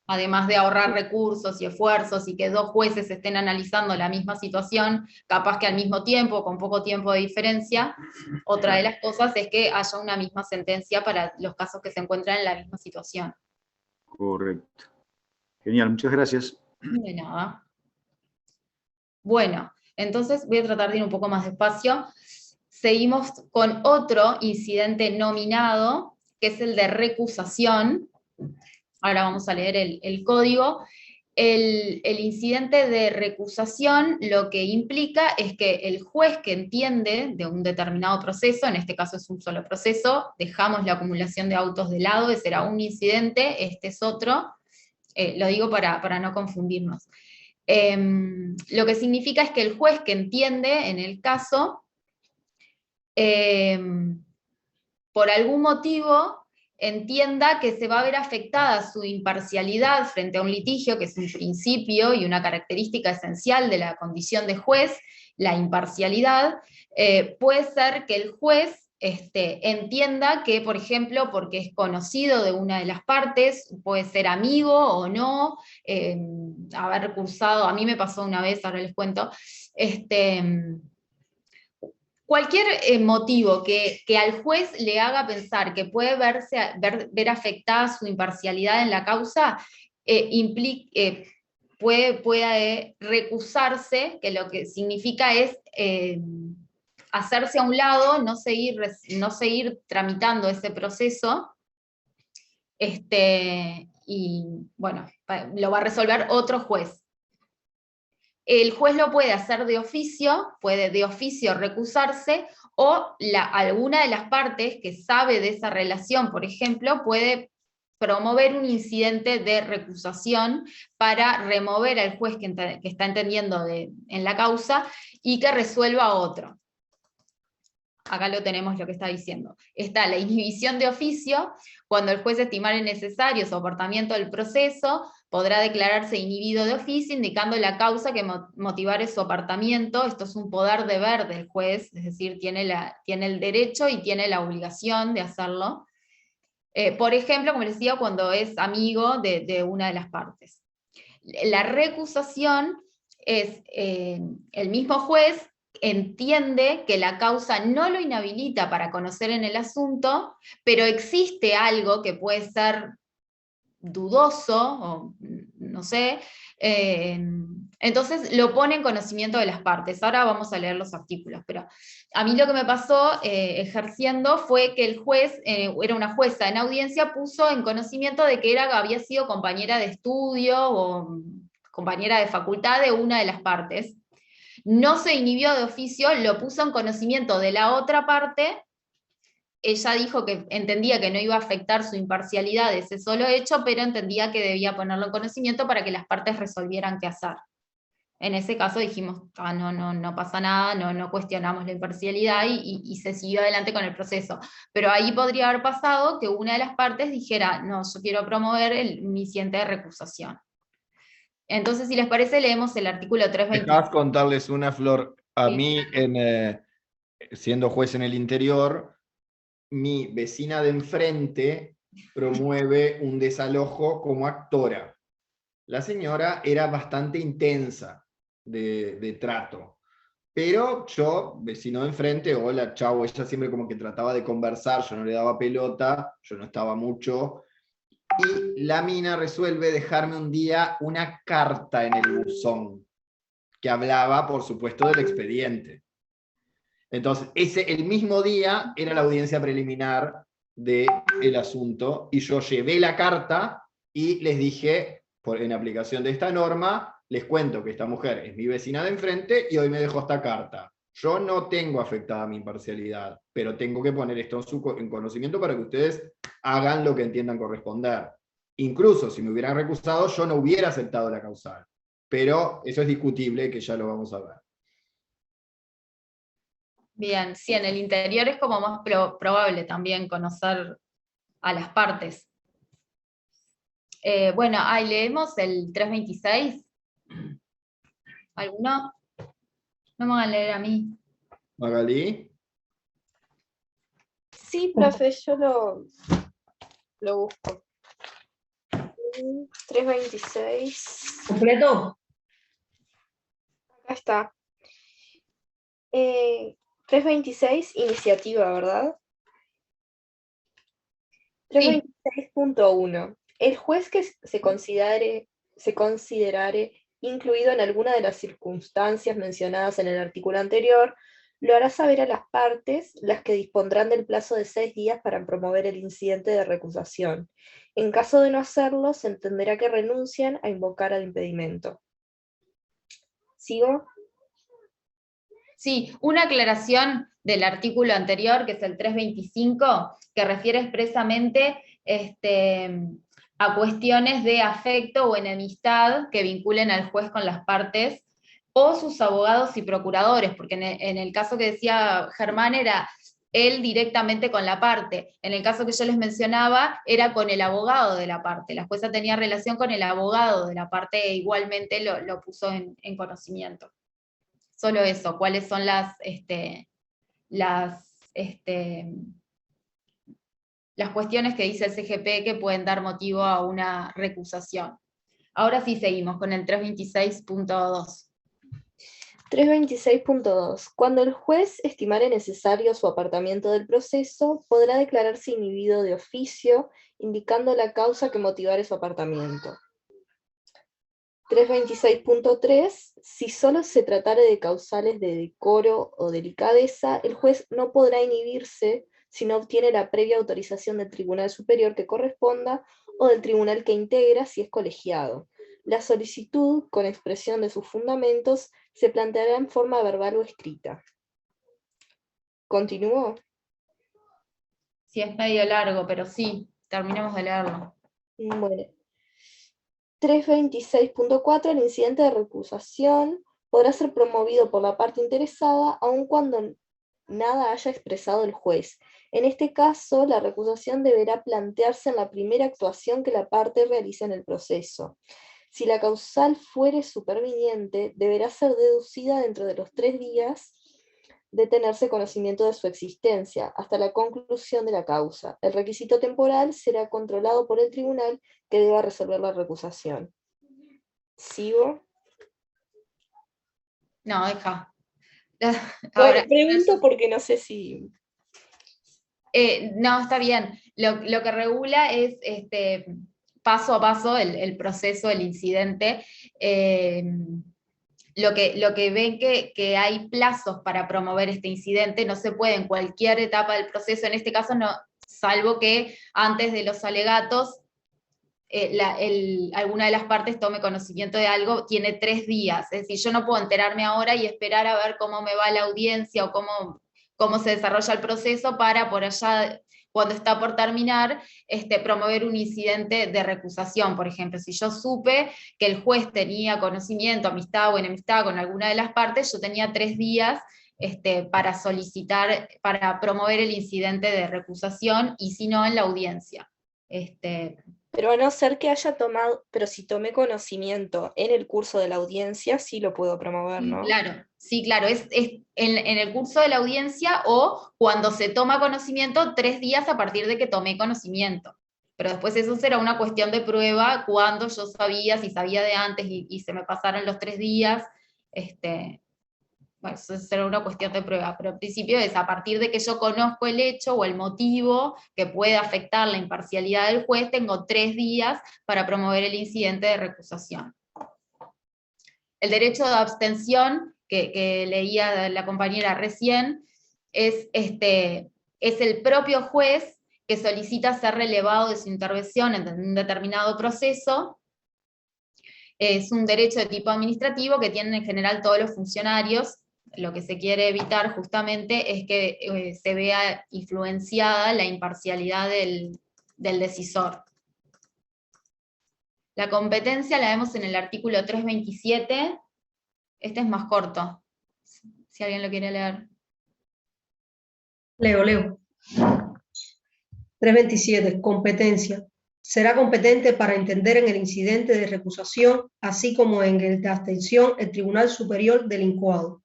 Además de ahorrar recursos y esfuerzos y que dos jueces estén analizando la misma situación, capaz que al mismo tiempo, con poco tiempo de diferencia, otra de las cosas es que haya una misma sentencia para los casos que se encuentran en la misma situación. Correcto. Genial, muchas gracias. De nada. Bueno, entonces voy a tratar de ir un poco más despacio. Seguimos con otro incidente nominado, que es el de recusación. Ahora vamos a leer el código. El incidente de recusación lo que implica es que el juez que entiende de un determinado proceso, en este caso es un solo proceso, dejamos la acumulación de autos de lado, ese era un incidente, este es otro, lo digo para no confundirnos. Lo que significa es que el juez que entiende en el caso, por algún motivo, entienda que se va a ver afectada su imparcialidad frente a un litigio, que es un principio y una característica esencial de la condición de juez, la imparcialidad, puede ser que el juez entienda que, por ejemplo, porque es conocido de una de las partes, puede ser amigo o no, haber cursado, a mí me pasó una vez, ahora les cuento, cualquier motivo que al juez le haga pensar que puede ver afectada su imparcialidad en la causa, puede recusarse, que lo que significa es hacerse a un lado, no seguir tramitando ese proceso, y bueno, lo va a resolver otro juez. El juez lo puede hacer de oficio, puede de oficio recusarse, o alguna de las partes que sabe de esa relación, por ejemplo, puede promover un incidente de recusación para remover al juez que está entendiendo en la causa y que resuelva otro. Acá lo tenemos lo que está diciendo. Está la inhibición de oficio, cuando el juez estimare necesario soportamiento del proceso, podrá declararse inhibido de oficio, indicando la causa que motivare su apartamiento. Esto es un poder deber del juez, es decir, tiene el derecho y tiene la obligación de hacerlo. Por ejemplo, como les decía, cuando es amigo de una de las partes. La recusación es el mismo juez entiende que la causa no lo inhabilita para conocer en el asunto, pero existe algo que puede ser dudoso, o no sé, entonces lo pone en conocimiento de las partes. Ahora vamos a leer los artículos, pero a mí lo que me pasó ejerciendo fue que el juez, era una jueza en audiencia, puso en conocimiento de que había sido compañera de estudio o compañera de facultad de una de las partes. No se inhibió de oficio, lo puso en conocimiento de la otra parte. Ella dijo que entendía que no iba a afectar su imparcialidad ese solo hecho, pero entendía que debía ponerlo en conocimiento para que las partes resolvieran qué hacer. En ese caso dijimos, no pasa nada, no cuestionamos la imparcialidad y se siguió adelante con el proceso. Pero ahí podría haber pasado que una de las partes dijera, no, yo quiero promover un incidente de recusación. Entonces, si les parece, leemos el artículo 320. Dejás contarles una, Flor. A mí, siendo juez en el interior, mi vecina de enfrente promueve un desalojo como actora. La señora era bastante intensa de trato, pero yo, vecino de enfrente, hola, chau, ella siempre como que trataba de conversar, yo no le daba pelota, yo no estaba mucho, y la mina resuelve dejarme un día una carta en el buzón, que hablaba, por supuesto, del expediente. Entonces, el mismo día era la audiencia preliminar del asunto, y yo llevé la carta y les dije, en aplicación de esta norma, les cuento que esta mujer es mi vecina de enfrente y hoy me dejó esta carta. Yo no tengo afectada mi imparcialidad, pero tengo que poner esto en conocimiento para que ustedes hagan lo que entiendan corresponder. Incluso si me hubieran recusado, yo no hubiera aceptado la causal. Pero eso es discutible, que ya lo vamos a ver. Bien, sí, en el interior es como más probable también conocer a las partes. Bueno, ahí leemos el 326. ¿Alguno? No me van a leer a mí. Magalí. Sí, profe, yo lo busco. 326. ¿Completo? Acá está. 326, iniciativa, ¿verdad? 326.1. El juez que se considere se considerare incluido en alguna de las circunstancias mencionadas en el artículo anterior, lo hará saber a las partes, las que dispondrán del plazo de 6 días para promover el incidente de recusación. En caso de no hacerlo, se entenderá que renuncian a invocar al impedimento. ¿Sigo? Sí, una aclaración del artículo anterior, que es el 325, que refiere expresamente a cuestiones de afecto o enemistad que vinculen al juez con las partes, o sus abogados y procuradores, porque en el caso que decía Germán era él directamente con la parte. En el caso que yo les mencionaba, era con el abogado de la parte. La jueza tenía relación con el abogado de la parte e igualmente lo puso en conocimiento. Solo eso, cuáles son las cuestiones que dice el CGP que pueden dar motivo a una recusación. Ahora sí seguimos con el 326.2. 326.2. Cuando el juez estimare necesario su apartamiento del proceso, podrá declararse inhibido de oficio, indicando la causa que motivare su apartamiento. 326.3. Si solo se tratare de causales de decoro o delicadeza, el juez no podrá inhibirse si no obtiene la previa autorización del tribunal superior que corresponda o del tribunal que integra si es colegiado. La solicitud, con expresión de sus fundamentos, se planteará en forma verbal o escrita. ¿Continúo? Sí, es medio largo, pero sí, terminemos de leerlo. Bueno. 326.4. El incidente de recusación podrá ser promovido por la parte interesada, aun cuando nada haya expresado el juez. En este caso, la recusación deberá plantearse en la primera actuación que la parte realice en el proceso. Si la causal fuere superviniente, deberá ser deducida dentro de los 3 días de tenerse conocimiento de su existencia, hasta la conclusión de la causa. El requisito temporal será controlado por el tribunal que deba resolver la recusación. ¿Sigo? No, deja. Bueno, pregunto porque no sé si... no, está bien. Lo que regula es paso a paso el proceso, el incidente. Lo que ven que hay plazos para promover este incidente, no se puede en cualquier etapa del proceso, en este caso no, salvo que antes de los alegatos alguna de las partes tome conocimiento de algo, tiene 3 días, es decir, yo no puedo enterarme ahora y esperar a ver cómo me va la audiencia o cómo se desarrolla el proceso para por allá, cuando está por terminar, promover un incidente de recusación. Por ejemplo, si yo supe que el juez tenía conocimiento, amistad o enemistad con alguna de las partes, yo tenía 3 días para solicitar, para promover el incidente de recusación, y si no, en la audiencia. Pero a no ser que haya tomado, pero si tomé conocimiento en el curso de la audiencia, sí lo puedo promover, ¿no? Claro, sí, claro, es en el curso de la audiencia o cuando se toma conocimiento 3 días a partir de que tomé conocimiento. Pero después eso será una cuestión de prueba cuando yo sabía, si sabía de antes y se me pasaron los 3 días, bueno, eso será una cuestión de prueba, pero al principio es a partir de que yo conozco el hecho o el motivo que puede afectar la imparcialidad del juez, tengo 3 días para promover el incidente de recusación. El derecho de abstención, que leía la compañera recién, es el propio juez que solicita ser relevado de su intervención en un determinado proceso. Es un derecho de tipo administrativo que tienen en general todos los funcionarios. Lo que se quiere evitar justamente es que se vea influenciada la imparcialidad del decisor. La competencia la vemos en el artículo 327. Este es más corto, si alguien lo quiere leer. Leo. 327. Competencia. Será competente para entender en el incidente de recusación, así como en el de abstención, el Tribunal Superior del Incoado.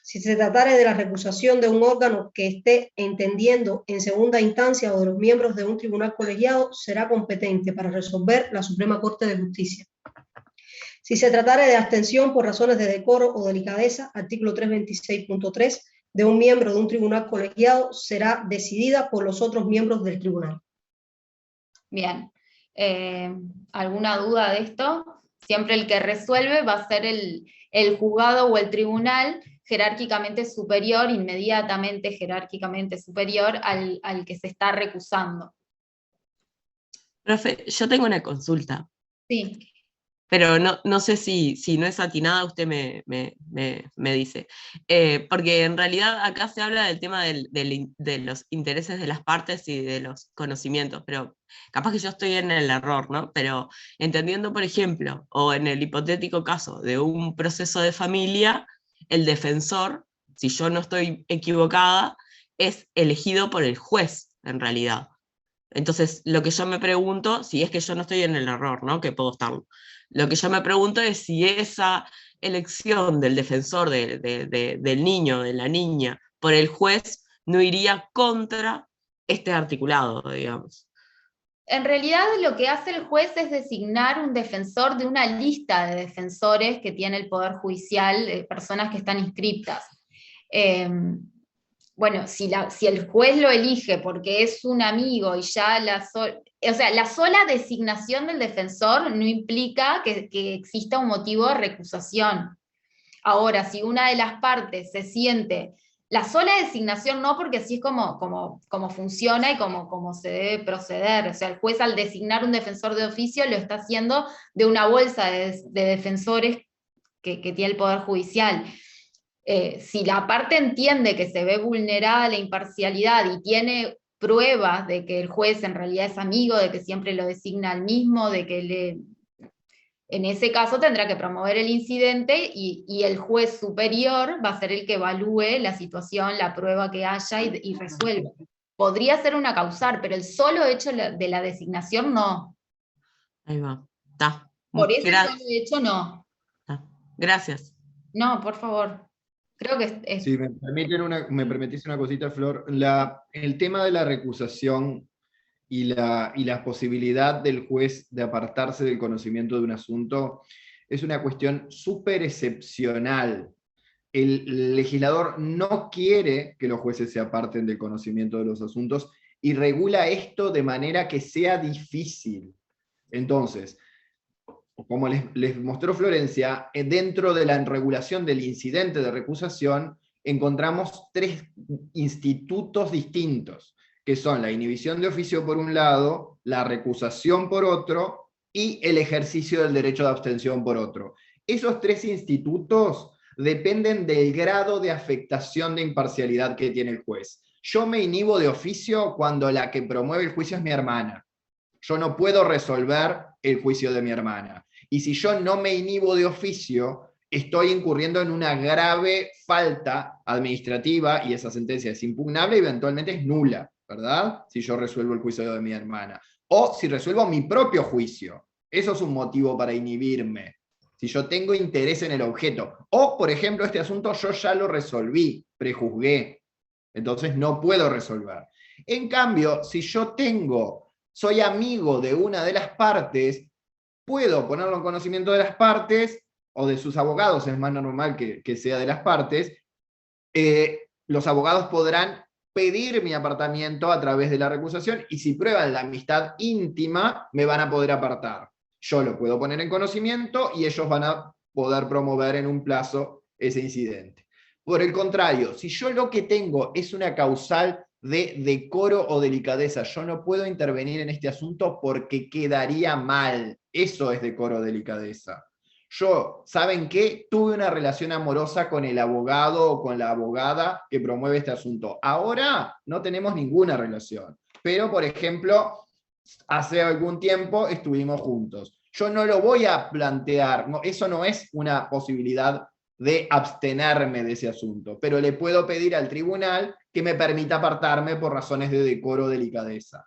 Si se tratare de la recusación de un órgano que esté entendiendo en segunda instancia o de los miembros de un tribunal colegiado, será competente para resolver la Suprema Corte de Justicia. Si se tratare de abstención por razones de decoro o delicadeza, artículo 326.3, de un miembro de un tribunal colegiado, será decidida por los otros miembros del tribunal. Bien. ¿Alguna duda de esto? Siempre el que resuelve va a ser el juzgado o el tribunal jerárquicamente superior, inmediatamente jerárquicamente superior al que se está recusando. Profe, yo tengo una consulta. Sí. Pero no sé si no es atinada, usted me dice. Porque en realidad acá se habla del tema de los intereses de las partes y de los conocimientos, pero capaz que yo estoy en el error, ¿no? Pero entendiendo, por ejemplo, o en el hipotético caso de un proceso de familia, el defensor, si yo no estoy equivocada, es elegido por el juez, en realidad. Entonces, lo que yo me pregunto, si es que yo no estoy en el error, ¿no? Que puedo estarlo. Lo que yo me pregunto es si esa elección del defensor del niño, de la niña, por el juez, no iría contra este articulado, digamos. En realidad lo que hace el juez es designar un defensor de una lista de defensores que tiene el Poder Judicial, personas que están inscriptas. Bueno, si el juez lo elige porque es un amigo y ya la sola designación del defensor no implica que exista un motivo de recusación. Ahora, si una de las partes se siente, la sola designación no, porque así es como funciona y como se debe proceder. O sea, el juez al designar un defensor de oficio lo está haciendo de una bolsa de defensores que tiene el Poder Judicial. Si la parte entiende que se ve vulnerada la imparcialidad y tiene pruebas de que el juez en realidad es amigo, de que siempre lo designa al mismo, de que en ese caso tendrá que promover el incidente y el juez superior va a ser el que evalúe la situación, la prueba que haya y resuelva. Podría ser una causal, pero el solo hecho de la designación no. Ahí va, está. Por ese solo hecho no. Gracias. No, por favor. Creo que es... Si me permitís una cosita, Flor. El tema de la recusación y la posibilidad del juez de apartarse del conocimiento de un asunto es una cuestión súper excepcional. El legislador no quiere que los jueces se aparten del conocimiento de los asuntos y regula esto de manera que sea difícil. Entonces, como les mostró Florencia, dentro de la regulación del incidente de recusación encontramos 3 institutos distintos, que son la inhibición de oficio por un lado, la recusación por otro, y el ejercicio del derecho de abstención por otro. Esos 3 institutos dependen del grado de afectación de imparcialidad que tiene el juez. Yo me inhibo de oficio cuando la que promueve el juicio es mi hermana. Yo no puedo resolver el juicio de mi hermana. Y si yo no me inhibo de oficio, estoy incurriendo en una grave falta administrativa y esa sentencia es impugnable y eventualmente es nula, ¿verdad? Si yo resuelvo el juicio de mi hermana. O si resuelvo mi propio juicio. Eso es un motivo para inhibirme. Si yo tengo interés en el objeto. O, por ejemplo, este asunto yo ya lo resolví, prejuzgué. Entonces no puedo resolver. En cambio, si yo soy amigo de una de las partes, puedo ponerlo en conocimiento de las partes, o de sus abogados, es más normal que sea de las partes. Los abogados podrán pedir mi apartamiento a través de la recusación, y si prueban la amistad íntima, me van a poder apartar. Yo lo puedo poner en conocimiento, y ellos van a poder promover en un plazo ese incidente. Por el contrario, si yo lo que tengo es una causal de decoro o delicadeza, yo no puedo intervenir en este asunto porque quedaría mal. Eso es decoro o delicadeza. Yo, ¿saben qué? Tuve una relación amorosa con el abogado o con la abogada que promueve este asunto. Ahora no tenemos ninguna relación. Pero, por ejemplo, hace algún tiempo estuvimos juntos. Yo no lo voy a plantear, eso no es una posibilidad de abstenerme de ese asunto, pero le puedo pedir al tribunal que me permita apartarme por razones de decoro o delicadeza.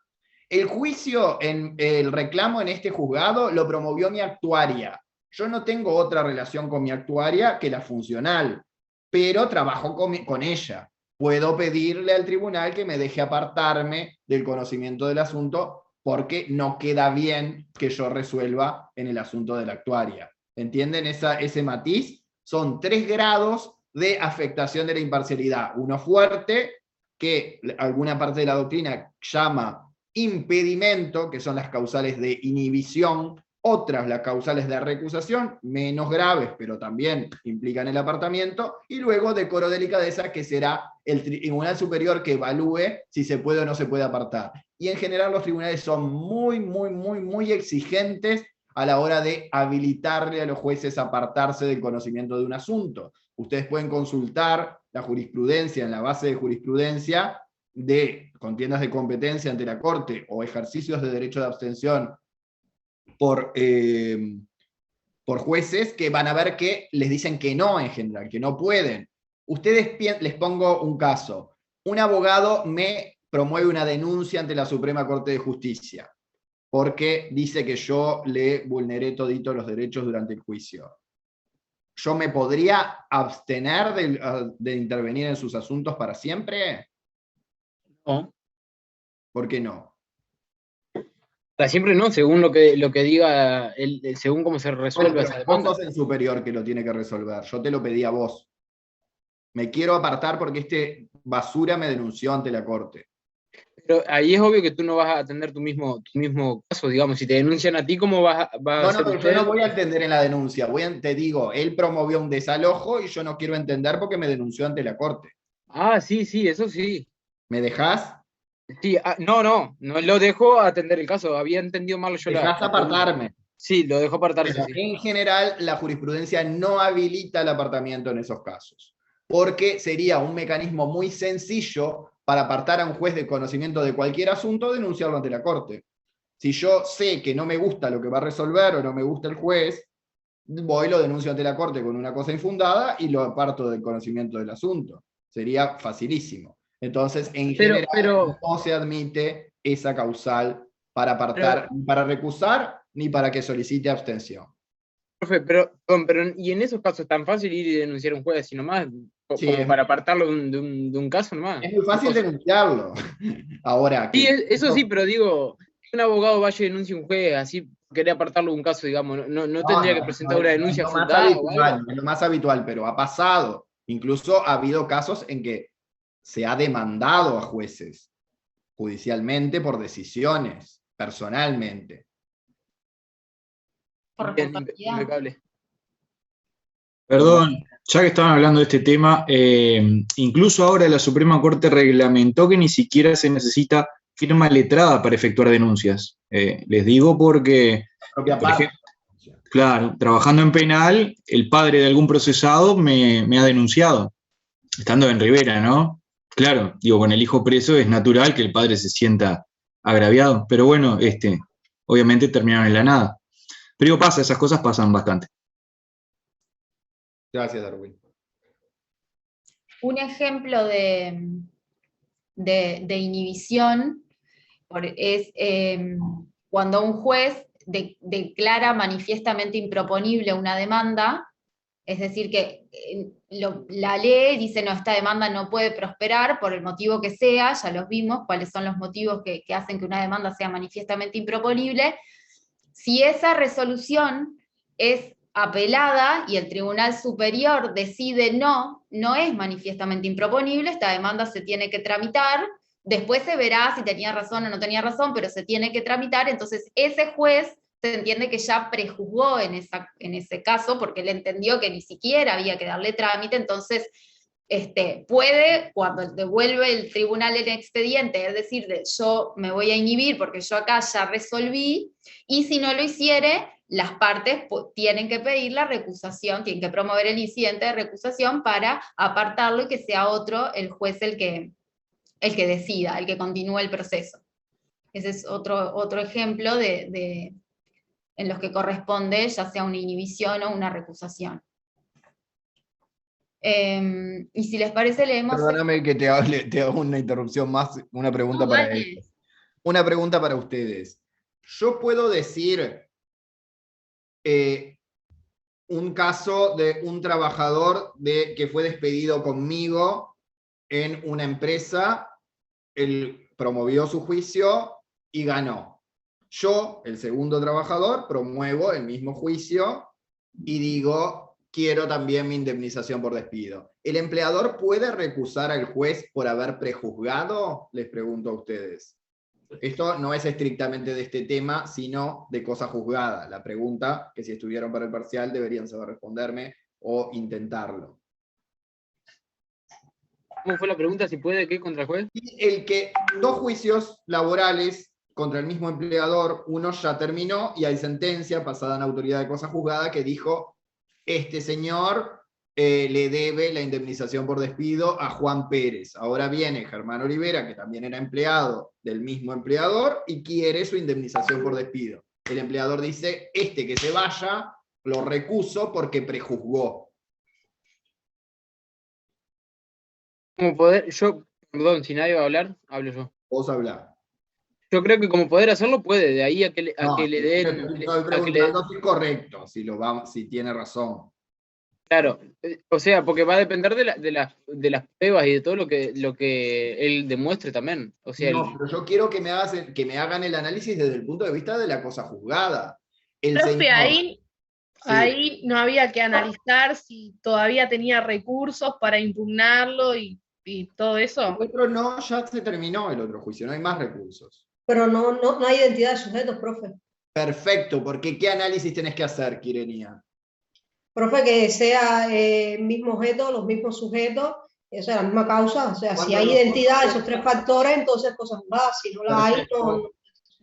El juicio, el reclamo en este juzgado lo promovió mi actuaria. Yo no tengo otra relación con mi actuaria que la funcional, pero trabajo con ella. Puedo pedirle al tribunal que me deje apartarme del conocimiento del asunto porque no queda bien que yo resuelva en el asunto de la actuaria. ¿Entienden ese matiz? Son 3 grados de afectación de la imparcialidad. Uno fuerte, que alguna parte de la doctrina llama impedimento, que son las causales de inhibición otras las causales de recusación, menos graves, pero también implican el apartamiento, y luego decoro delicadeza, que será el tribunal superior que evalúe si se puede o no se puede apartar. Y en general los tribunales son muy exigentes a la hora de habilitarle a los jueces a apartarse del conocimiento de un asunto. Ustedes pueden consultar la jurisprudencia en la base de jurisprudencia de contiendas de competencia ante la Corte o ejercicios de derecho de abstención por jueces, que van a ver que les dicen que no en general, que no pueden. Ustedes, les pongo un caso. Un abogado me promueve una denuncia ante la Suprema Corte de Justicia porque dice que yo le vulneré todito los derechos durante el juicio. ¿Yo me podría abstener de intervenir en sus asuntos para siempre? No. ¿Por qué no? Para siempre no, según lo que diga, según cómo se resuelva esa demanda. Vos sos el superior que lo tiene que resolver. Yo te lo pedí a vos. Me quiero apartar porque este basura me denunció ante la Corte. Pero ahí es obvio que tú no vas a atender tu mismo caso, digamos. Si te denuncian a ti, ¿cómo vas a hacer pero yo no voy a entender en la denuncia. Te digo, él promovió un desalojo y yo no quiero entender porque me denunció ante la Corte. Ah, sí, eso sí. ¿Me dejás? Sí, no lo dejo atender el caso. Había entendido mal yo ¿Dejás apartarme? Sí, lo dejo apartarse. Bueno, sí. En general, la jurisprudencia no habilita el apartamiento en esos casos, porque sería un mecanismo muy sencillo para apartar a un juez de conocimiento de cualquier asunto, denunciarlo ante la Corte. Si yo sé que no me gusta lo que va a resolver o no me gusta el juez, voy y lo denuncio ante la Corte con una cosa infundada y lo aparto del conocimiento del asunto. Sería facilísimo. Entonces, en general, no se admite esa causal para apartar, ni para recusar, ni para que solicite abstención. Profe, pero ¿y en esos casos es tan fácil ir y denunciar a un juez, sino más? Sí, como para apartarlo de un caso nomás. Es muy fácil denunciarlo. Ahora, sí, eso sí, pero digo, un abogado vaya y denuncie a un juez, así quería apartarlo de un caso, digamos, no tendría que presentar una denuncia fundada o algo. Es lo más habitual, pero ha pasado. Incluso ha habido casos en que se ha demandado a jueces judicialmente por decisiones, personalmente. Impecable. Perdón, ya que estaban hablando de este tema, incluso ahora la Suprema Corte reglamentó que ni siquiera se necesita firma letrada para efectuar denuncias. Les digo porque, por ejemplo, claro, trabajando en penal, el padre de algún procesado me ha denunciado, estando en Rivera, ¿no? Claro, digo, con el hijo preso es natural que el padre se sienta agraviado, pero bueno, obviamente terminaron en la nada. Pero digo, esas cosas pasan bastante. Gracias, Darwin. Un ejemplo de inhibición es cuando un juez declara manifiestamente improponible una demanda, es decir, que la ley dice, no, esta demanda no puede prosperar por el motivo que sea, ya los vimos, cuáles son los motivos que hacen que una demanda sea manifiestamente improponible. Si esa resolución es apelada y el Tribunal Superior decide no es manifiestamente improponible, esta demanda se tiene que tramitar, después se verá si tenía razón o no tenía razón, pero se tiene que tramitar, entonces ese juez se entiende que ya prejuzgó en ese caso, porque él entendió que ni siquiera había que darle trámite, entonces puede, cuando devuelve el tribunal el expediente, es decir, yo me voy a inhibir porque yo acá ya resolví, y si no lo hiciere, las partes tienen que pedir la recusación, tienen que promover el incidente de recusación para apartarlo y que sea otro, el juez el que decida, el que continúe el proceso. Ese es otro ejemplo en los que corresponde ya sea una inhibición o una recusación. Y si les parece, leemos... Perdóname que te hago una interrupción más, una pregunta para ellos. Una pregunta para ustedes. Yo puedo decir un caso de un trabajador que fue despedido conmigo en una empresa, él promovió su juicio y ganó. Yo, el segundo trabajador, promuevo el mismo juicio y digo, quiero también mi indemnización por despido. ¿El empleador puede recusar al juez por haber prejuzgado? Les pregunto a ustedes. Esto no es estrictamente de este tema, sino de cosa juzgada. La pregunta, que si estuvieron para el parcial deberían saber responderme o intentarlo. ¿Cómo fue la pregunta? ¿Si puede qué contra el juez? El que 2 juicios laborales contra el mismo empleador, uno ya terminó y hay sentencia pasada en autoridad de cosa juzgada que dijo, este señor le debe la indemnización por despido a Juan Pérez. Ahora viene Germán Olivera, que también era empleado del mismo empleador, y quiere su indemnización por despido. El empleador dice, este que se vaya, lo recuso porque prejuzgó. Como poder, yo, perdón, si nadie va a hablar, hablo yo. Vos hablá. Yo creo que como poder hacerlo puede, de ahí a que le den... Estoy preguntando si es correcto, si tiene razón. Claro, o sea, porque va a depender de las pruebas y de todo lo que él demuestre también. O sea, No, pero yo quiero que me hagan el análisis desde el punto de vista de la cosa juzgada. El Profe, señor, ahí no había que analizar si todavía tenía recursos para impugnarlo y todo eso. el otro no, ya se terminó el otro juicio, no hay más recursos. Pero no hay identidad de sujetos, profe. Perfecto, porque ¿qué análisis tenés que hacer, Kirenia? Profe, que sea mismo objeto, los mismos sujetos, eso es la misma causa. O sea, si hay identidad, esos 3 factores, entonces cosas juzgadas. Si no la hay, no.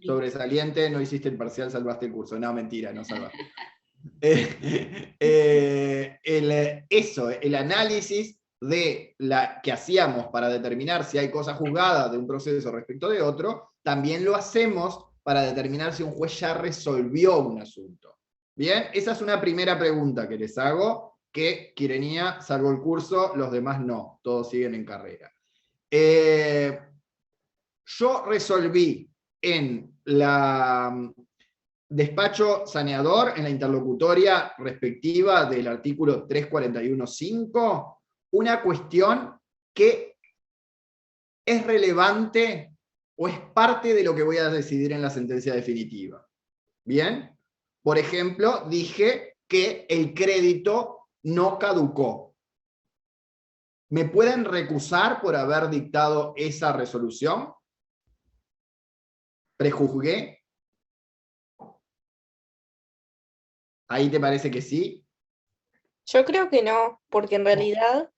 Sobresaliente, no hiciste el parcial, salvaste el curso. No, mentira, no salvaste. El análisis que hacíamos para determinar si hay cosa juzgada de un proceso respecto de otro, también lo hacemos para determinar si un juez ya resolvió un asunto. Bien, esa es una primera pregunta que les hago, que Kirenia salvó el curso, los demás no, todos siguen en carrera. Yo resolví en la despacho saneador, en la interlocutoria respectiva del artículo 341.5, una cuestión que es relevante o es parte de lo que voy a decidir en la sentencia definitiva. ¿Bien? Por ejemplo, dije que el crédito no caducó. ¿Me pueden recusar por haber dictado esa resolución? ¿Prejuzgué? ¿Ahí te parece que sí? Yo creo que no, porque en realidad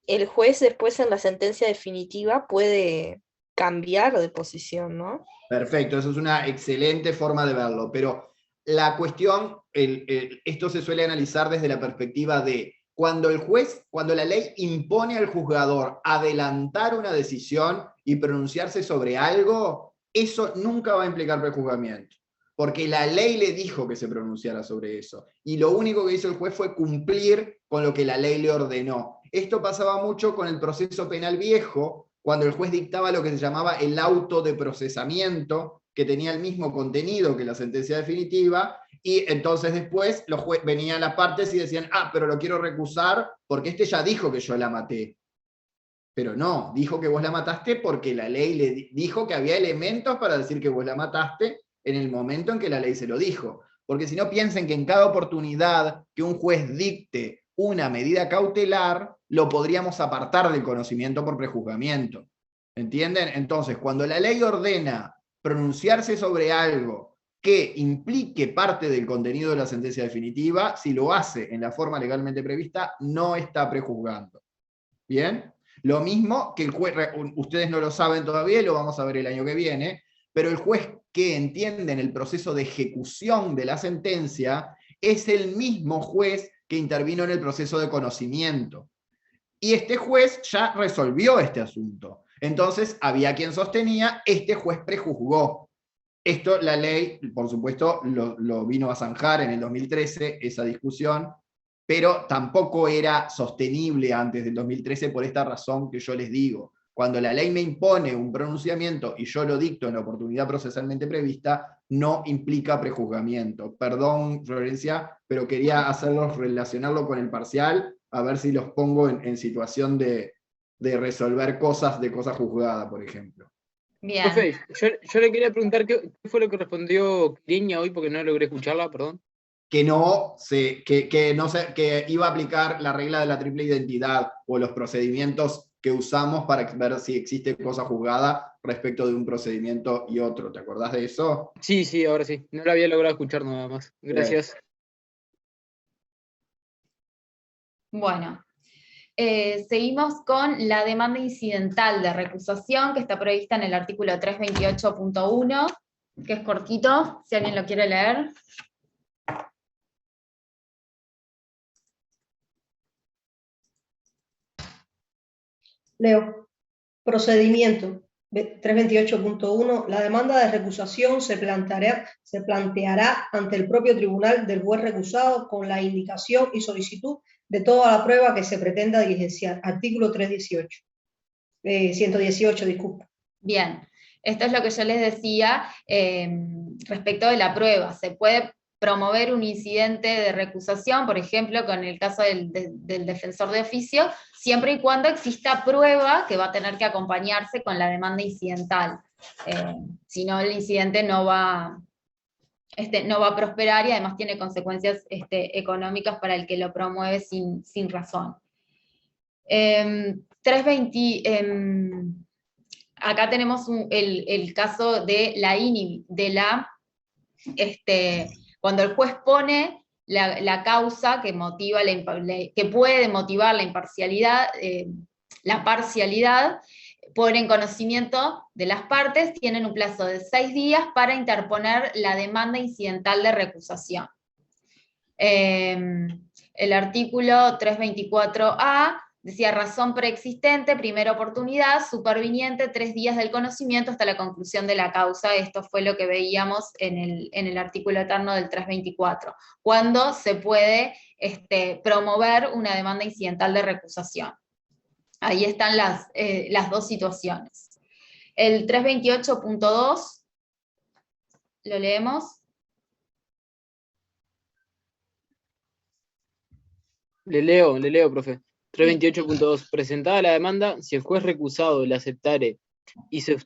el juez después en la sentencia definitiva puede cambiar de posición, ¿no? Perfecto, eso es una excelente forma de verlo, pero la cuestión, esto se suele analizar desde la perspectiva de cuando la ley impone al juzgador adelantar una decisión y pronunciarse sobre algo, eso nunca va a implicar prejuzgamiento, porque la ley le dijo que se pronunciara sobre eso, y lo único que hizo el juez fue cumplir con lo que la ley le ordenó. Esto pasaba mucho con el proceso penal viejo, cuando el juez dictaba lo que se llamaba el auto de procesamiento, que tenía el mismo contenido que la sentencia definitiva, y entonces después venían las partes y decían, pero lo quiero recusar porque este ya dijo que yo la maté. Pero no, dijo que vos la mataste porque la ley le dijo que había elementos para decir que vos la mataste en el momento en que la ley se lo dijo. Porque si no, piensen que en cada oportunidad que un juez dicte una medida cautelar, lo podríamos apartar del conocimiento por prejuzgamiento. ¿Entienden? Entonces, cuando la ley ordena pronunciarse sobre algo que implique parte del contenido de la sentencia definitiva, si lo hace en la forma legalmente prevista, no está prejuzgando. ¿Bien? Lo mismo que el juez, ustedes no lo saben todavía y lo vamos a ver el año que viene, pero el juez que entiende en el proceso de ejecución de la sentencia es el mismo juez que intervino en el proceso de conocimiento. Y este juez ya resolvió este asunto. Entonces había quien sostenía, este juez prejuzgó. Esto la ley, por supuesto, lo vino a zanjar en el 2013, esa discusión, pero tampoco era sostenible antes del 2013 por esta razón que yo les digo. Cuando la ley me impone un pronunciamiento y yo lo dicto en la oportunidad procesalmente prevista, no implica prejuzgamiento. Perdón, Florencia, pero quería relacionarlo con el parcial, a ver si los pongo en situación de resolver cosas de cosa juzgada, por ejemplo. Bien. Profe, yo le quería preguntar qué fue lo que respondió Kirenia hoy, porque no logré escucharla, perdón. Que iba a aplicar la regla de la triple identidad o los procedimientos que usamos para ver si existe cosa juzgada respecto de un procedimiento y otro. ¿Te acordás de eso? Sí, sí, ahora sí. No lo había logrado escuchar nada más. Gracias. Bueno, seguimos con la demanda incidental de recusación, que está prevista en el artículo 328.1, que es cortito, si alguien lo quiere leer. Leo. Procedimiento. 328.1. La demanda de recusación se planteará ante el propio tribunal del juez recusado con la indicación y solicitud de toda la prueba que se pretenda diligenciar. Artículo 318. 118, disculpa. Bien, esto es lo que yo les decía respecto de la prueba. Se puede promover un incidente de recusación, por ejemplo, con el caso del defensor de oficio, siempre y cuando exista prueba que va a tener que acompañarse con la demanda incidental. Si no, el incidente no va a prosperar y además tiene consecuencias económicas para el que lo promueve sin razón. 320, acá tenemos el caso de la INI, cuando el juez pone la causa que motiva que puede motivar la imparcialidad, la parcialidad, pone en conocimiento de las partes, tienen un plazo de 6 días para interponer la demanda incidental de recusación. El artículo 324A decía razón preexistente, primera oportunidad, superviniente, 3 días del conocimiento hasta la conclusión de la causa. Esto fue lo que veíamos en el artículo eterno del 324. Cuando se puede promover una demanda incidental de recusación. Ahí están las dos situaciones. El 328.2, ¿lo leemos? Le leo, profe. 328.2. Presentada la demanda, si el juez recusado la aceptare y se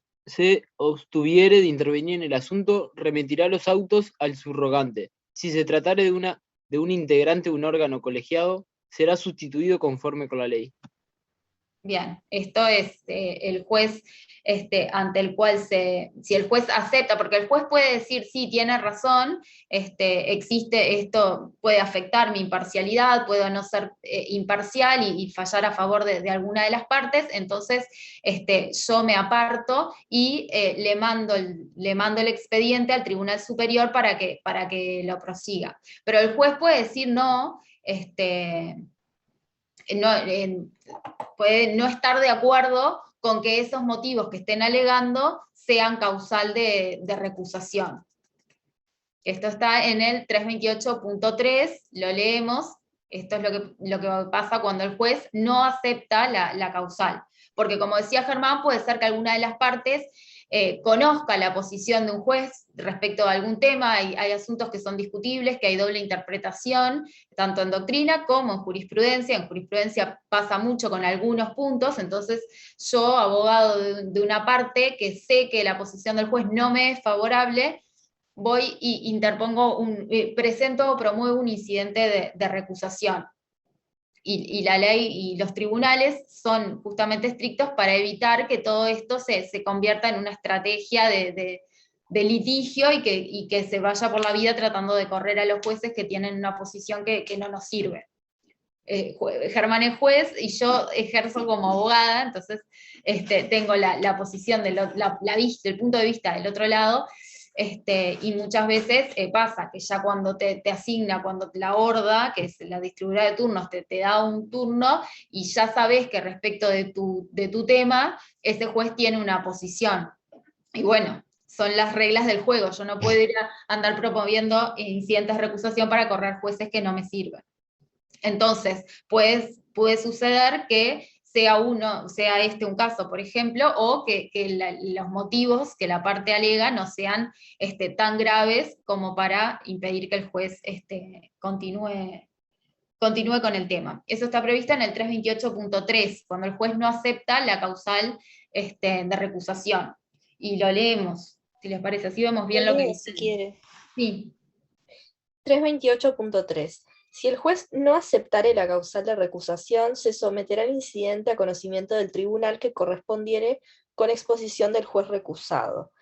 obstuviere de intervenir en el asunto, remitirá los autos al subrogante. Si se tratare de un integrante de un órgano colegiado, será sustituido conforme con la ley. Bien, esto es el juez ante el cual si el juez acepta, porque el juez puede decir, sí, tiene razón, existe esto, puede afectar mi imparcialidad, puedo no ser imparcial y fallar a favor de alguna de las partes, entonces yo me aparto y le mando el expediente al Tribunal Superior para que lo prosiga. Pero el juez puede decir no, puede no estar de acuerdo con que esos motivos que estén alegando sean causal de recusación. Esto está en el 328.3, lo leemos. Esto es lo que pasa cuando el juez no acepta la causal. Porque como decía Germán, puede ser que alguna de las partes conozca la posición de un juez respecto a algún tema, hay asuntos que son discutibles, que hay doble interpretación, tanto en doctrina como en jurisprudencia pasa mucho con algunos puntos, entonces yo, abogado de una parte, que sé que la posición del juez no me es favorable, voy y interpongo presento o promuevo un incidente de recusación. Y la ley y los tribunales son justamente estrictos para evitar que todo esto se convierta en una estrategia de litigio y que se vaya por la vida tratando de correr a los jueces que tienen una posición que no nos sirve. Germán es juez y yo ejerzo como abogada, entonces tengo la posición del punto de vista del otro lado. Y muchas veces pasa que ya cuando te asigna, cuando la horda, que es la distribuidora de turnos, te da un turno y ya sabes que respecto de tu tema, ese juez tiene una posición. Y bueno, son las reglas del juego, yo no puedo ir a andar promoviendo incidentes de recusación para correr jueces que no me sirven. Entonces, puede suceder que sea un caso, por ejemplo, o que los motivos que la parte alega no sean tan graves como para impedir que el juez continúe con el tema. Eso está previsto en el 328.3, cuando el juez no acepta la causal de recusación. Y lo leemos, si les parece, así vemos bien lo que dice. Si quiere. Sí. 328.3. Si el juez no aceptare la causal de recusación, se someterá el incidente a conocimiento del tribunal que correspondiere con exposición del juez recusado.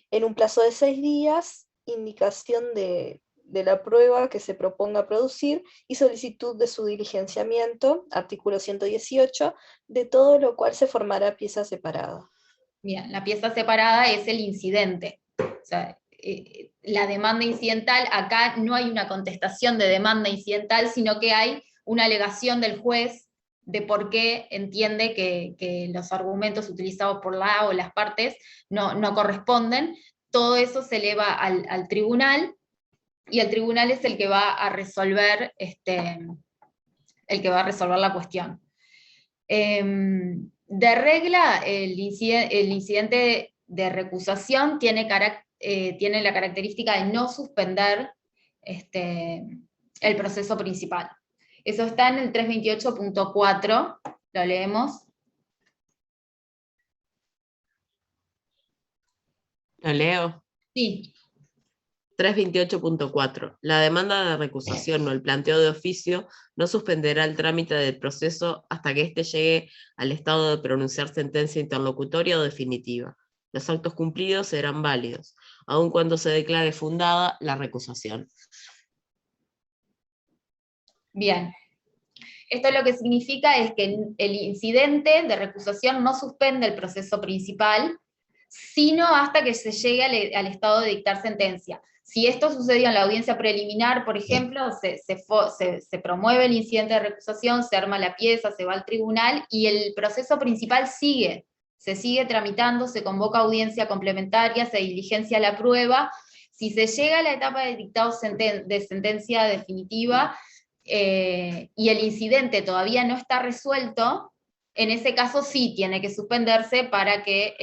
En un plazo de 6 días, indicación de la prueba que se proponga producir y solicitud de su diligenciamiento, artículo 118, de todo lo cual se formará pieza separada. Bien, la pieza separada es el incidente. O sea, la demanda incidental, acá no hay una contestación de demanda incidental, sino que hay una alegación del juez de por qué entiende que los argumentos utilizados por la o las partes no corresponden. Todo eso se eleva al tribunal, y el tribunal es el que va a resolver, la cuestión. De regla, el incidente de recusación tiene la característica de no suspender el proceso principal. Eso está en el 328.4, lo leemos. ¿Lo leo? Sí. 328.4. La demanda de recusación o el planteo de oficio no suspenderá el trámite del proceso hasta que éste llegue al estado de pronunciar sentencia interlocutoria o definitiva. Los actos cumplidos serán válidos, aun cuando se declare fundada la recusación. Bien. Esto lo que significa es que el incidente de recusación no suspende el proceso principal, sino hasta que se llegue al estado de dictar sentencia. Si esto sucedió en la audiencia preliminar, por ejemplo, se promueve el incidente de recusación, se arma la pieza, se va al tribunal, y el proceso principal se sigue tramitando, se convoca audiencia complementaria, se diligencia la prueba. Si se llega a la etapa de dictado de sentencia definitiva, y el incidente todavía no está resuelto, en ese caso sí tiene que suspenderse para que,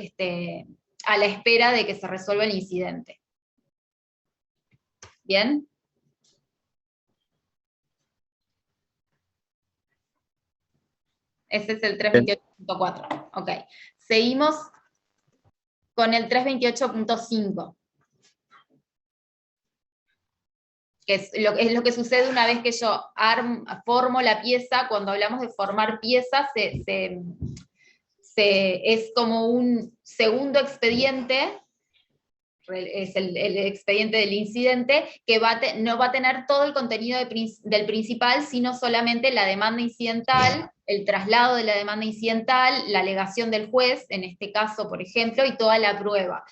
a la espera de que se resuelva el incidente. ¿Bien? Ese es el 328.4. Ok. Seguimos con el 328.5. Que es lo que sucede una vez que yo formo la pieza. Cuando hablamos de formar piezas, es como un segundo expediente, es el expediente del incidente, que no va a tener todo el contenido del principal, sino solamente la demanda incidental, el traslado de la demanda incidental, la alegación del juez, en este caso, por ejemplo, y toda la prueba.